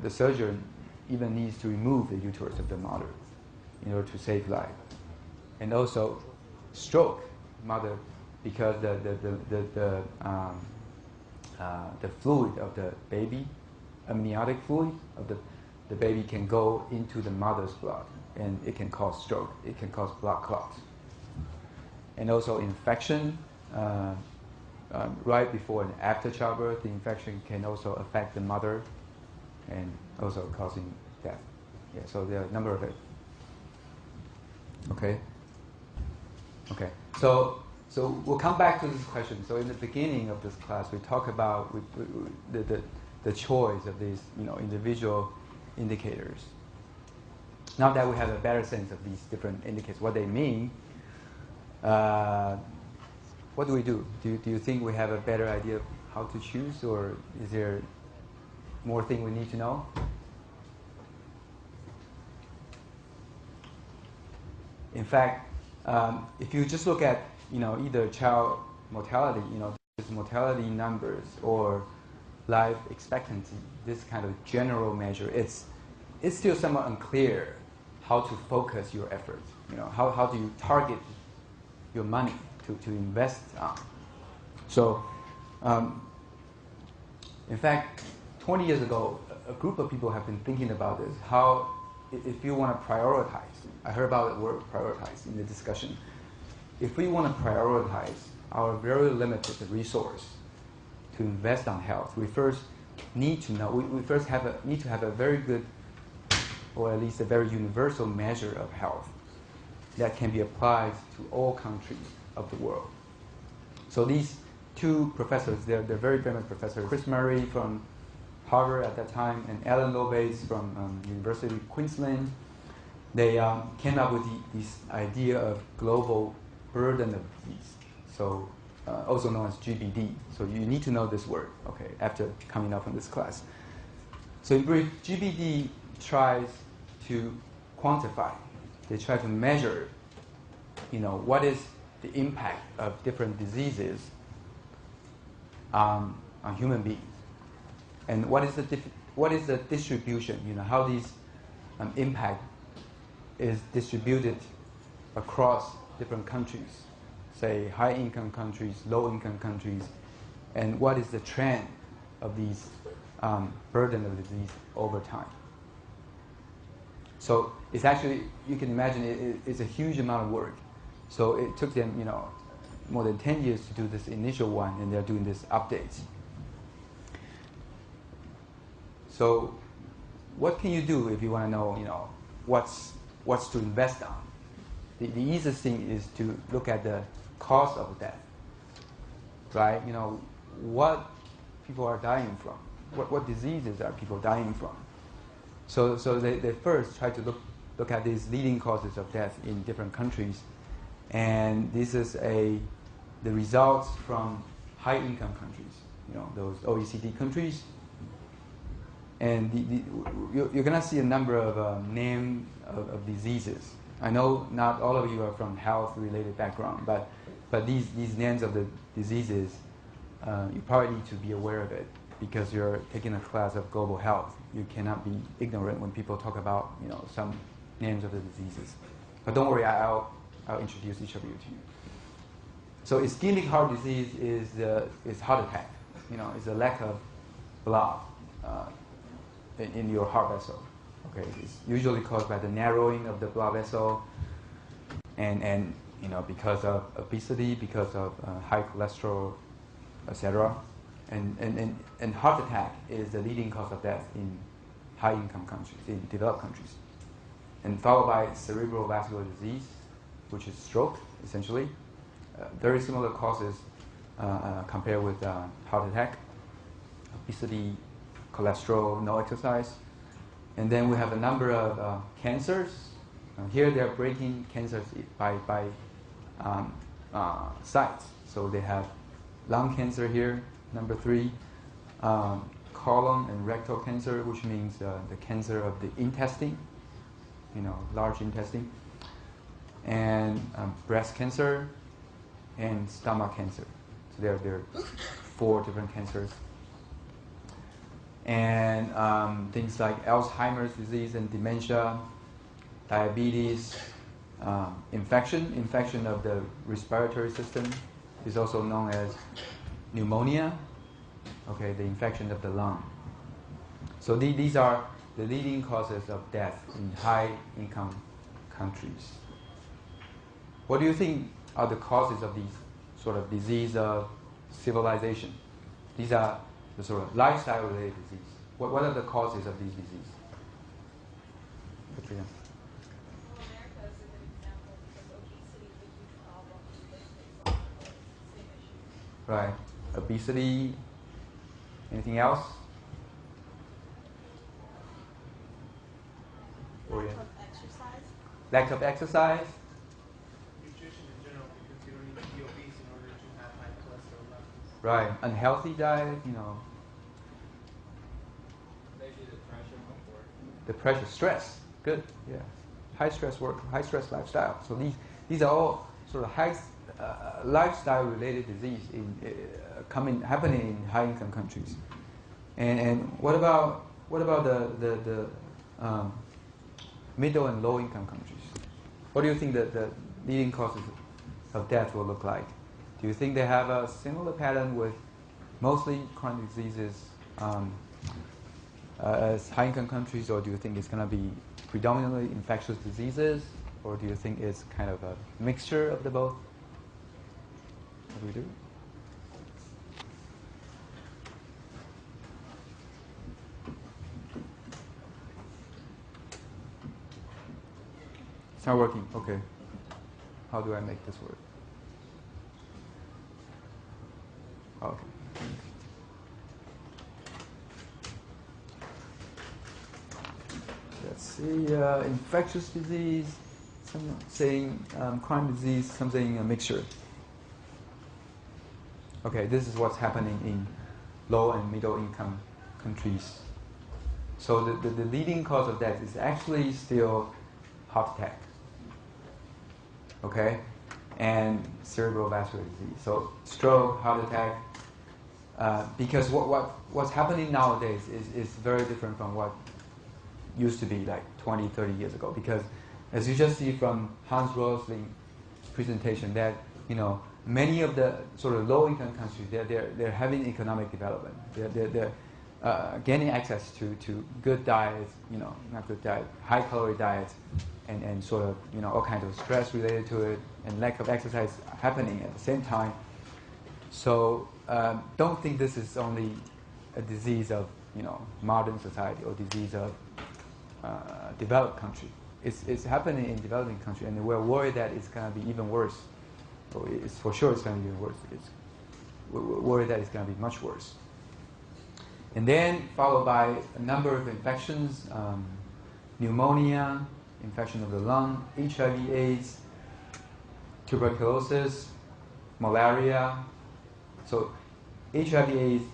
the surgeon even needs to remove the uterus of the mother in order to save life. And also stroke, mother, because the fluid of the baby, amniotic fluid of the baby can go into the mother's blood, and it can cause stroke. It can cause blood clots. And also infection, right before and after childbirth, the infection can also affect the mother and also causing death. Yeah, so there are a number of it. Okay? Okay. So we'll come back to this question. So in the beginning of this class, we talk about the choice of these, individual indicators. Now that we have a better sense of these different indicators, what they mean, what do we do? Do you think we have a better idea of how to choose, or is there more thing we need to know? In fact, if you just look at, either child mortality, this mortality numbers, or life expectancy, this kind of general measure, it's still somewhat unclear how to focus your efforts. How do you target your money to invest on? So, in fact, 20 years ago, a group of people have been thinking about this. How, if you want to prioritize, I heard about the word prioritize in the discussion. If we want to prioritize our very limited resource to invest on health, we first need to know, we first need to have a very good, or at least a very universal measure of health that can be applied to all countries of the world. So these 2 professors, they're very famous professors. Chris Murray from Harvard at that time, and Alan Lobates from University of Queensland. They came up with this idea of global burden of disease, so also known as GBD. So you need to know this word, okay, after coming up from this class. So in brief, GBD tries to quantify. They try to measure, what is the impact of different diseases on human beings, and what is the distribution? How these impact is distributed across different countries, say high-income countries, low-income countries, and what is the trend of these burden of disease over time. So it's actually, you can imagine, it's a huge amount of work. So it took them, more than 10 years to do this initial one, and they're doing this updates. So what can you do if you want to know, what's to invest on? The easiest thing is to look at the cause of death, right? What people are dying from. What diseases are people dying from? So they first try to look at these leading causes of death in different countries, and this is the results from high-income countries, those OECD countries. And you're going to see a number of names of diseases. I know not all of you are from health-related background, but these names of the diseases, you probably need to be aware of it because you're taking a class of global health. You cannot be ignorant when people talk about some names of the diseases. But don't worry, I'll introduce each of you to you. So ischemic heart disease is heart attack. It's a lack of blood in your heart vessel. Okay, it's usually caused by the narrowing of the blood vessel, and because of obesity, because of high cholesterol, etc. And heart attack is the leading cause of death in high-income countries, in developed countries, and followed by cerebral vascular disease, which is stroke, essentially. Very similar causes compared with heart attack, obesity, cholesterol, no exercise. And then we have a number of cancers. Here they're breaking cancers by sites. So they have lung cancer here, number 3, colon and rectal cancer, which means the cancer of the intestine, large intestine, and breast cancer and stomach cancer. So there are 4 different cancers. And things like Alzheimer's disease and dementia, diabetes, infection of the respiratory system is also known as pneumonia, okay, the infection of the lung. So these are the leading causes of death in high-income countries. What do you think are the causes of these sort of disease of civilization? These are the sort of lifestyle-related disease. What are the causes of these diseases? Katrina. America is a good example because obesity is a huge problem. They face all the same issues. Right. Obesity. Anything else? Lack of exercise. Lack of exercise. Nutrition in general, because you don't need to be obese in order to have high cholesterol levels. Right. Unhealthy diet, Maybe the pressure of work. The pressure, stress. Good. Yeah. High stress work, high stress lifestyle. So these are all sort of high lifestyle related disease happening in high income countries. And what about the middle and low income countries? What do you think that the leading causes of death will look like? Do you think they have a similar pattern with mostly chronic diseases as high income countries, or do you think it's going to be predominantly infectious diseases, or do you think it's kind of a mixture of the both? What do we do? It's not working. Okay. How do I make this work? Okay. let's see, infectious disease, some saying crime disease, some saying a mixture. Okay, this is what's happening in low and middle income countries. So the leading cause of death is actually still heart attack, okay, and cerebrovascular disease. So stroke, heart attack, because what's happening nowadays is very different from what used to be like 20, 30 years ago. Because as you just see from Hans Rosling's presentation, that many of the sort of low-income countries, they're having economic development. They're gaining access to good diets, not good diet, high-calorie diets, and sort of all kinds of stress related to it, and lack of exercise happening at the same time. So don't think this is only a disease of modern society or disease of developed country. It's happening in developing country, and we're worried that it's going to be even worse. It's for sure it's going to be worse. We're worried that it's going to be much worse. And then followed by a number of infections, pneumonia, infection of the lung, HIV/AIDS, tuberculosis, malaria. So HIV/AIDS,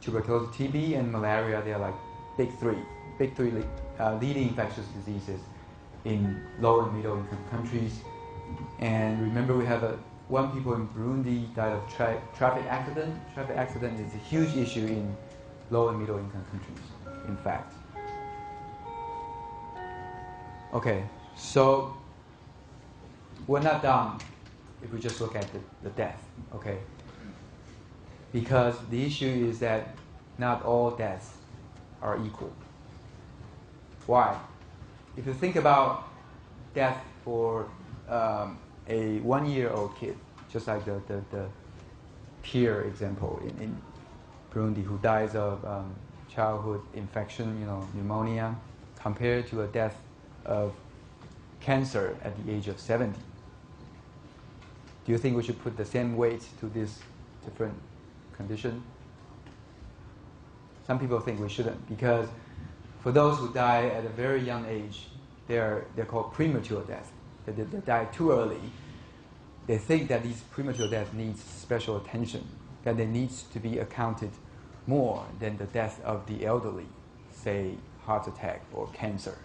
tuberculosis, TB, and malaria, they are like big three leading infectious diseases in low and middle income countries. And remember, we have one people in Burundi died of traffic accident. Traffic accident is a huge issue in low and middle income countries, in fact. Okay, so we're not done if we just look at the death, okay? Because the issue is that not all deaths are equal. Why? If you think about death for a 1-year-old kid, just like the peer example in Burundi, who dies of childhood infection, pneumonia, compared to a death of cancer at the age of 70. Do you think we should put the same weight to this different condition? Some people think we shouldn't, because for those who die at a very young age, they're called premature death. They die too early. They think that these premature deaths needs special attention, that they needs to be accounted more than the death of the elderly, say heart attack or cancer.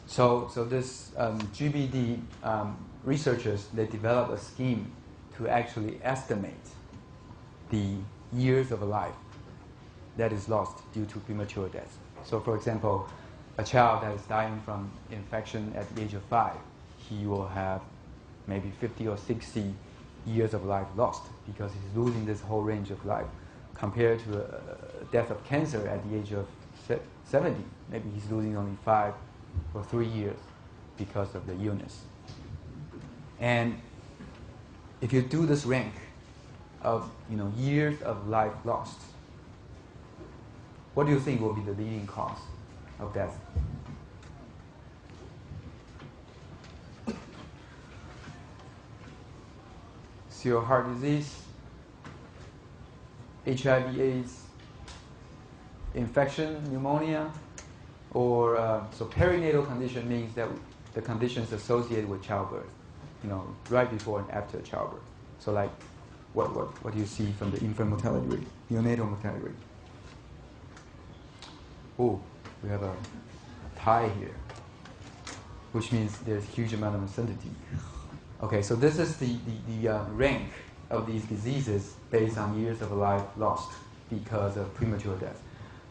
So this GBD researchers, they developed a scheme to actually estimate the years of life that is lost due to premature death. So for example, a child that is dying from infection at the age of 5, he will have maybe 50 or 60 years of life lost because he's losing this whole range of life, compared to a death of cancer at the age of 70. Maybe he's losing only 5 or 3 years because of the illness. And if you do this rank of years of life lost, what do you think will be the leading cause of death? Still heart disease, HIV/AIDS, infection, pneumonia, or so perinatal condition means that the conditions associated with childbirth, right before and after childbirth. So like what do you see from the infant mortality rate, neonatal mortality rate? Oh, we have a tie here, which means there's a huge amount of uncertainty. Okay, so this is the rank of these diseases based on years of life lost because of premature death.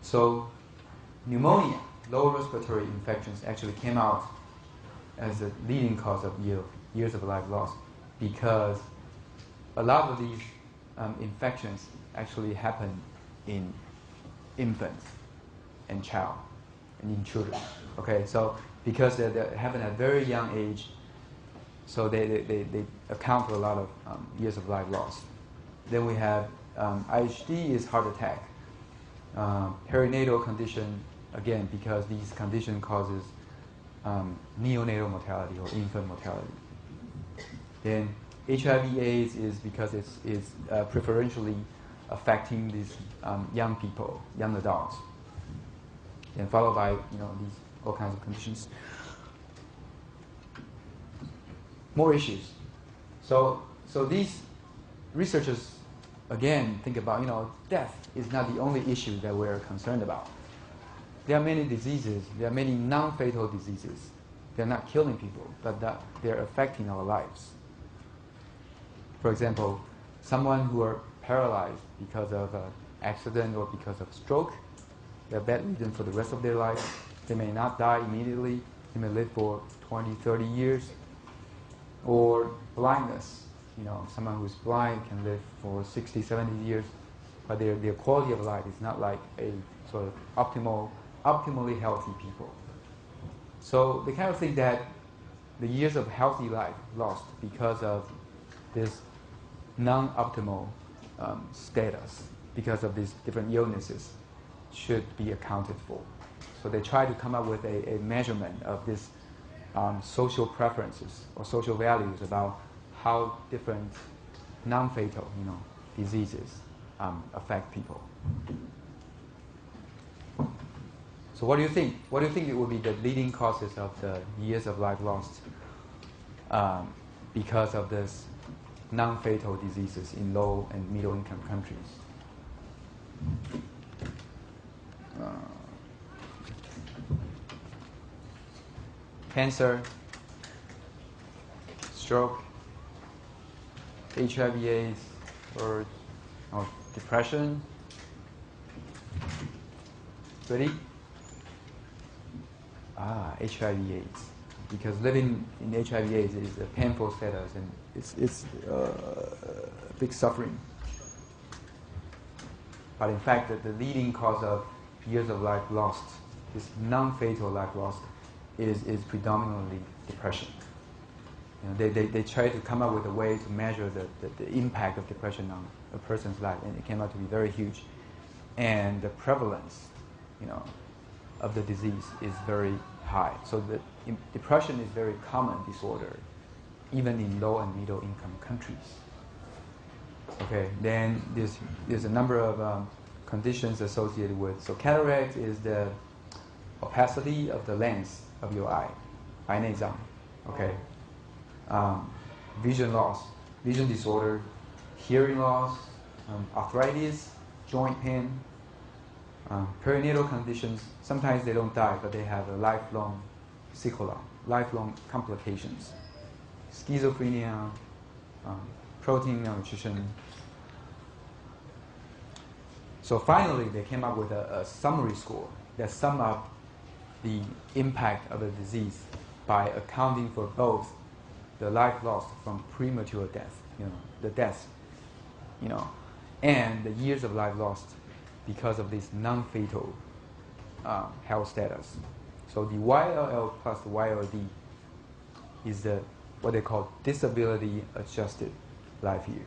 So pneumonia, lower respiratory infections, actually came out as a leading cause of years of life lost, because a lot of these infections actually happen in infants and in children. Okay, so because they happen at a very young age, so they account for a lot of years of life lost. Then we have IHD is heart attack. Perinatal condition, again, because these condition causes neonatal mortality or infant mortality. Then HIV/AIDS is because it's preferentially affecting these young people, young adults. and followed by these all kinds of conditions. More issues. So these researchers again think about death is not the only issue that we're concerned about. There are many diseases. There are many non-fatal diseases. They're not killing people, but that they're affecting our lives. For example, someone who are paralyzed because of an accident or because of stroke, they're bedridden for the rest of their life. They may not die immediately. They may live for 20, 30 years. Or blindness. Someone who's blind can live for 60, 70 years, but their quality of life is not like a sort of optimally healthy people. So they kind of think that the years of healthy life lost because of this non-optimal status, because of these different illnesses, should be accounted for. So they try to come up with a measurement of this social preferences or social values about how different non-fatal, diseases affect people. So what do you think? What do you think it would be the leading causes of the years of life lost because of this non-fatal diseases in low and middle-income countries? Cancer, stroke, HIV/AIDS, or depression. Ready? HIV/AIDS. Because living in HIV/AIDS is a painful status and it's big suffering. But in fact, the leading cause of years of life lost, this non-fatal life lost, is predominantly depression. They try to come up with a way to measure the impact of depression on a person's life, and it came out to be very huge. And the prevalence, of the disease is very high. So the depression is very common disorder, even in low and middle income countries. Okay, then there's a number of conditions associated with. So cataract is the opacity of the lens of your eye, 白内障. Okay. Vision loss, vision disorder, hearing loss, arthritis, joint pain, perinatal conditions. Sometimes they don't die, but they have a lifelong sequela, lifelong complications. Schizophrenia, protein malnutrition. So finally, they came up with a summary score that sum up the impact of the disease by accounting for both the life lost from premature death, the death, and the years of life lost because of this non-fatal health status. So the YLL plus the YLD is what they call disability adjusted life year.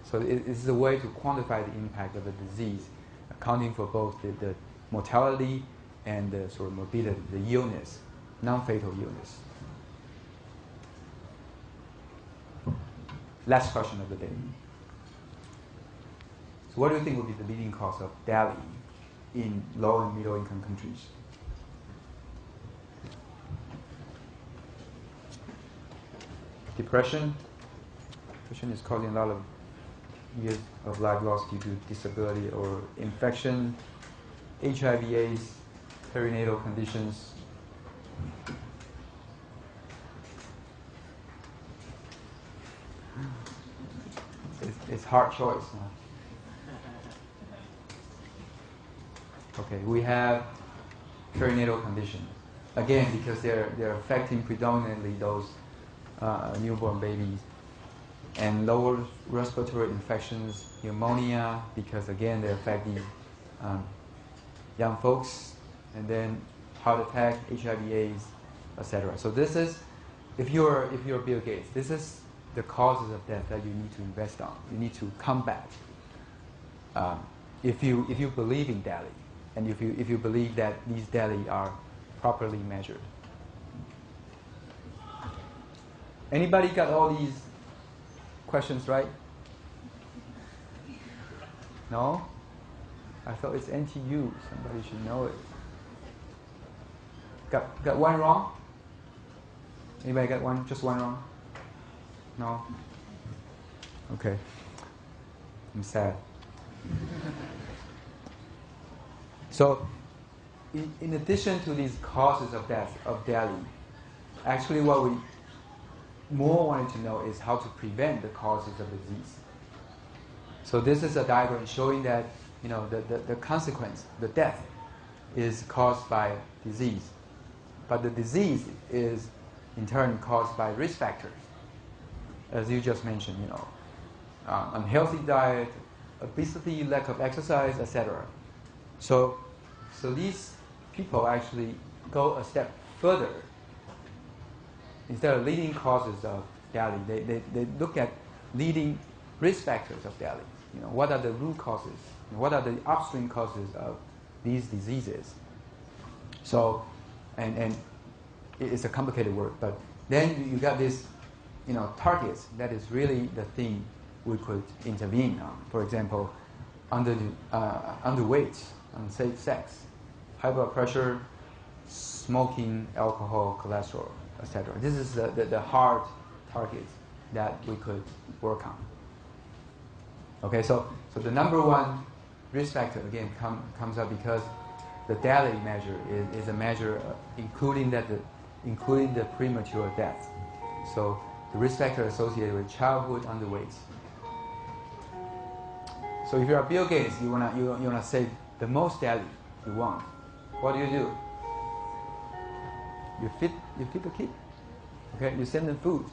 So it is a way to quantify the impact of the disease, accounting for both the mortality and the sort of morbidity, the illness, non-fatal illness. Last question of the day. So what do you think would be the leading cause of DALI in low and middle income countries? Depression. Depression is causing a lot of years of life lost due to disability or infection. HIV/AIDS, perinatal conditions. It's hard choice. Okay, we have perinatal conditions. Again, because they're affecting predominantly those newborn babies. And lower respiratory infections, pneumonia, because again they affect the young folks. And then heart attack, HIV/AIDS, etc. So this is, if you're Bill Gates, this is the causes of death that you need to invest on. You need to combat. If you believe in DALI, and if you believe that these DALI are properly measured. Anybody got all these questions right? No? I thought it's NTU. Somebody should know it. Got one wrong? Anybody got one? Just one wrong? No? Okay. I'm sad. So, in addition to these causes of death of Delhi, actually what we more wanted to know is how to prevent the causes of disease. So this is a diagram showing that the consequence, the death, is caused by disease. But the disease is in turn caused by risk factors. As you just mentioned, unhealthy diet, obesity, lack of exercise, etc. So these people actually go a step further. Instead of leading causes of Delhi, they look at leading risk factors of Delhi. What are the root causes? What are the upstream causes of these diseases? So, and it's a complicated word, but then you got this, targets that is really the thing we could intervene on. For example, underweight, unsafe sex, high blood pressure, smoking, alcohol, cholesterol, etc. This is the hard targets that we could work on. Okay, so the number one risk factor again comes up because the Delhi measure is a measure including the premature death. So the risk factor associated with childhood underweight. So if you're Bill Gates, you wanna save the most Delhi you want. What do? You feed the kid. Okay, you send them food.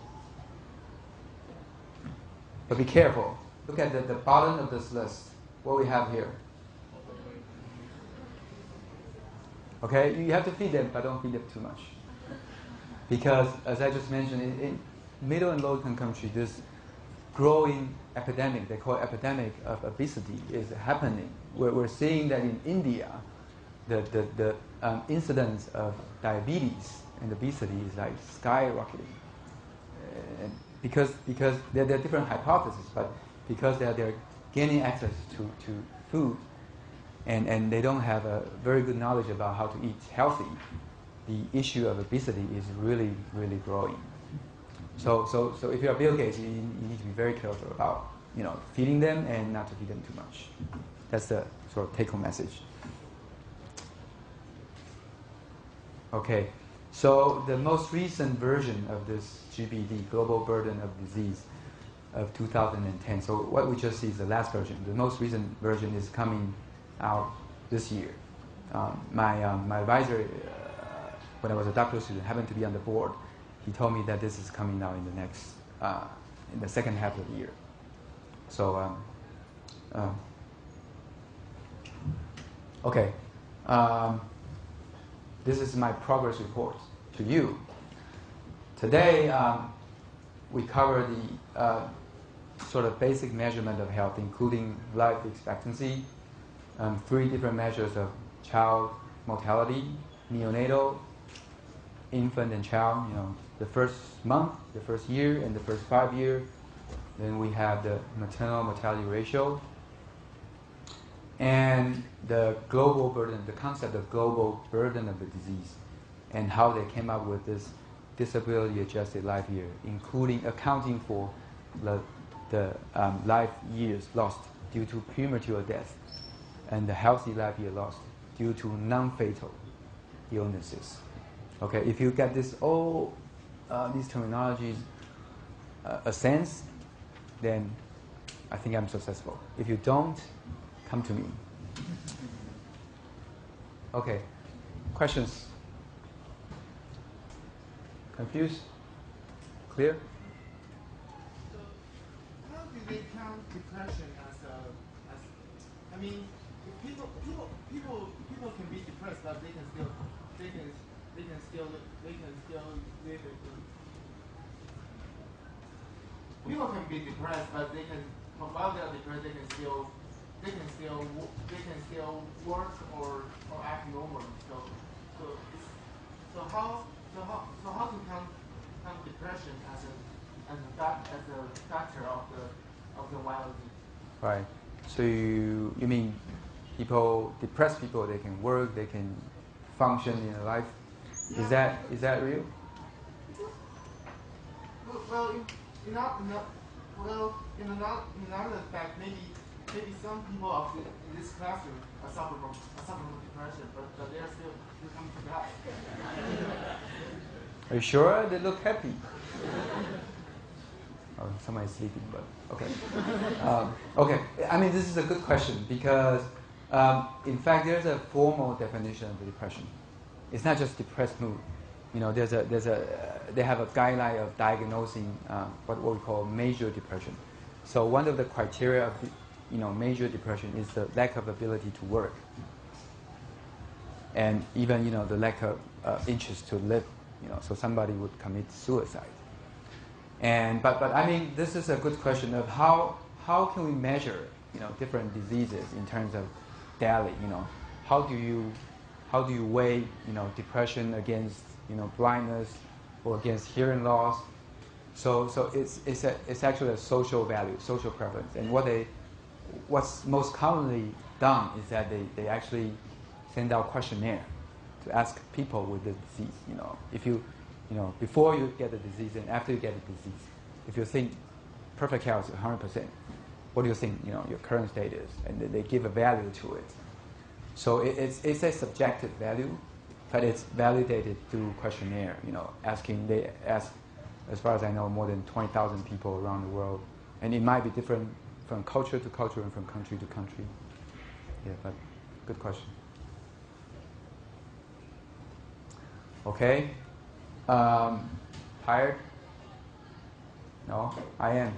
But be careful. Look at the bottom of this list. What we have here. Okay, you have to feed them, but don't feed them too much. Because, as I just mentioned, in middle and low-income countries, this growing epidemic, they call it epidemic of obesity, is happening. We're seeing that in India, the incidence of diabetes and obesity is like skyrocketing. Because there are different hypotheses, but because they're gaining access to food, and they don't have a very good knowledge about how to eat healthy, the issue of obesity is really, really growing. So if you're Bill Gates, you need to be very careful about feeding them and not to feed them too much. That's the sort of take-home message. Okay, so the most recent version of this GBD, Global Burden of Disease, of 2010. So what we just see is the last version. The most recent version is coming out this year. My advisor, when I was a doctoral student, happened to be on the board. He told me that this is coming out in the next, in the second half of the year. So, okay. This is my progress report to you. Today, we cover the sort of basic measurement of health, including life expectancy, 3 different measures of child mortality, neonatal, infant and child, the first month, the first year, and the first 5 years. Then we have the maternal mortality ratio, and the global burden, the concept of global burden of the disease, and how they came up with this disability-adjusted life year, including accounting for the life years lost due to premature death, and the healthy life year lost due to non-fatal illnesses. Okay, if you get this all these terminologies a sense, then I think I'm successful. If you don't, come to me. Okay, questions? Confused? Clear? So, how do they count depression as I mean, people can be depressed, but they can still live it. People can be depressed, but while they are depressed, they can still work or act normally. So how to count depression as a factor of the well-being? Right. So you mean depressed people, they can work, they can function in life, Is that real? Well, in another fact, maybe some people in this classroom are suffering from depression, but they are still coming to class. Are you sure? They look happy. Oh, somebody's sleeping, but okay. Okay, I mean, this is a good question because, in fact, there's a formal definition of the depression. It's not just depressed mood. You know, they have a guideline of diagnosing what we call major depression. So one of the criteria of major depression is the lack of ability to work, and even the lack of interest to live. So somebody would commit suicide. But I mean, this is a good question of how can we measure different diseases in terms of daily. How do you weigh depression against blindness or against hearing loss? So it's actually a social value, social preference. And what's most commonly done is that they actually send out questionnaire to ask people with the disease. If you before you get the disease and after you get the disease, if you think perfect health is 100%, what do you think your current state is? And they give a value to it. So it's a subjective value, but it's validated through questionnaire. They ask, as far as I know, more than 20,000 people around the world, and it might be different from culture to culture and from country to country. Yeah, but good question. Okay. Tired? No, I am.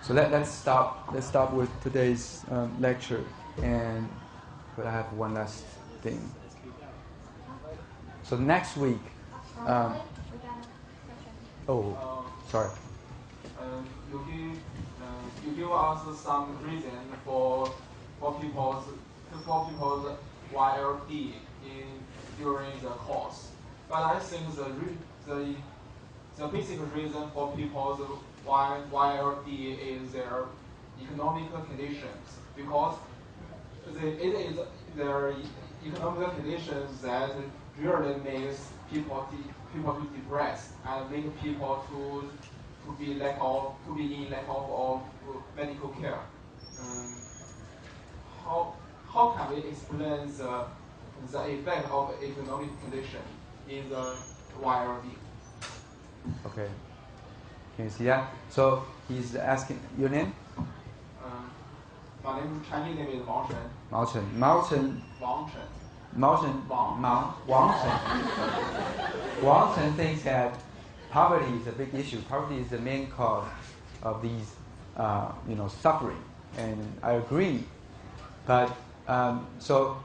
So let's stop with today's lecture, but I have one last thing. So next week. Sorry. You give us some reason for people's YLD during the course, but I think the basic reason for people's YLD is their economic conditions, because it is their economic conditions that really makes people to depressed and make people to be in lack of medical care. How can we explain the effect of economic condition in the YLD? Okay. Can you see that? So he's asking your name? My name, Chinese name is Wang Chen. Wang Chen. Wang Chen thinks that poverty is a big issue. Poverty is the main cause of these, suffering, and I agree. But so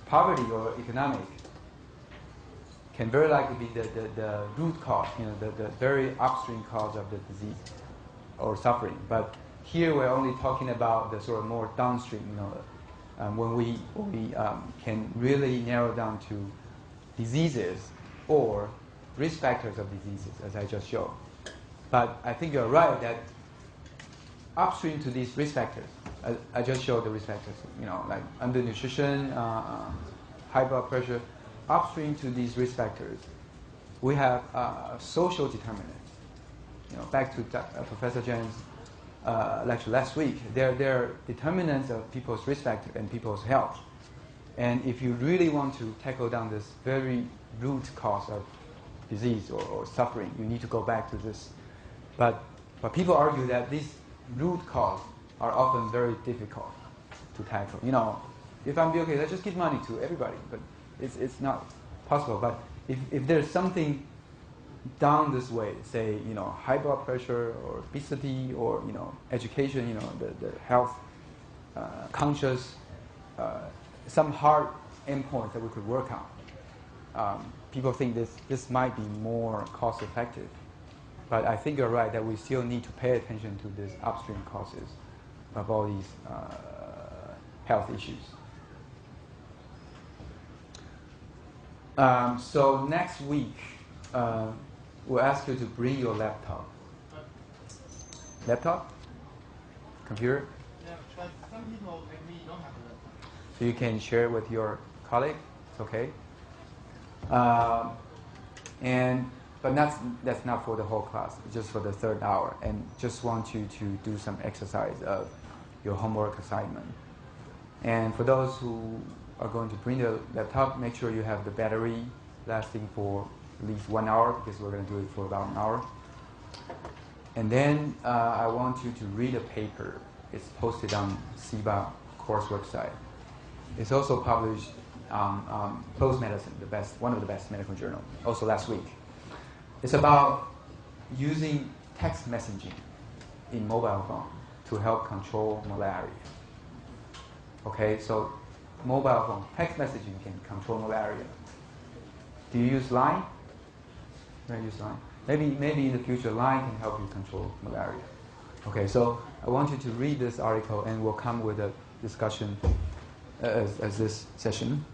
poverty or economic can very likely be the root cause, the very upstream cause of the disease or suffering. But here we're only talking about the sort of more downstream, when we can really narrow down to diseases or risk factors of diseases, as I just showed. But I think you're right that upstream to these risk factors, I just showed the risk factors, like undernutrition, high blood pressure. Upstream to these risk factors, we have social determinants. Back to Professor Jen's lecture last week, they're determinants of people's risk factor and people's health. And if you really want to tackle down this very root cause of disease or suffering, you need to go back to this. But people argue that these root causes are often very difficult to tackle. If I'm okay, let's just give money to everybody, but it's not possible. But if there's something down this way, say high blood pressure or obesity or education, the health conscious, some hard endpoints that we could work on. People think this might be more cost effective, but I think you're right that we still need to pay attention to these upstream causes of all these health issues. So next week, we'll ask you to bring your laptop. Laptop? Computer? Yeah, but some people like me don't have a laptop. So you can share with your colleague? It's okay? But that's not for the whole class, just for the 3rd hour. And just want you to do some exercise of your homework assignment. And for those who are going to bring the laptop, make sure you have the battery lasting for at least 1 hour, because we're going to do it for about an hour. And then I want you to read a paper. It's posted on CIBA course website. It's also published on PLOS Medicine, one of the best medical journals, also last week. It's about using text messaging in mobile phone to help control malaria. Okay, so mobile phone, text messaging can control malaria. Do you use LIN? Do you use LIN? Maybe in the future LIN can help you control malaria. Okay, so I want you to read this article and we'll come with a discussion as this session.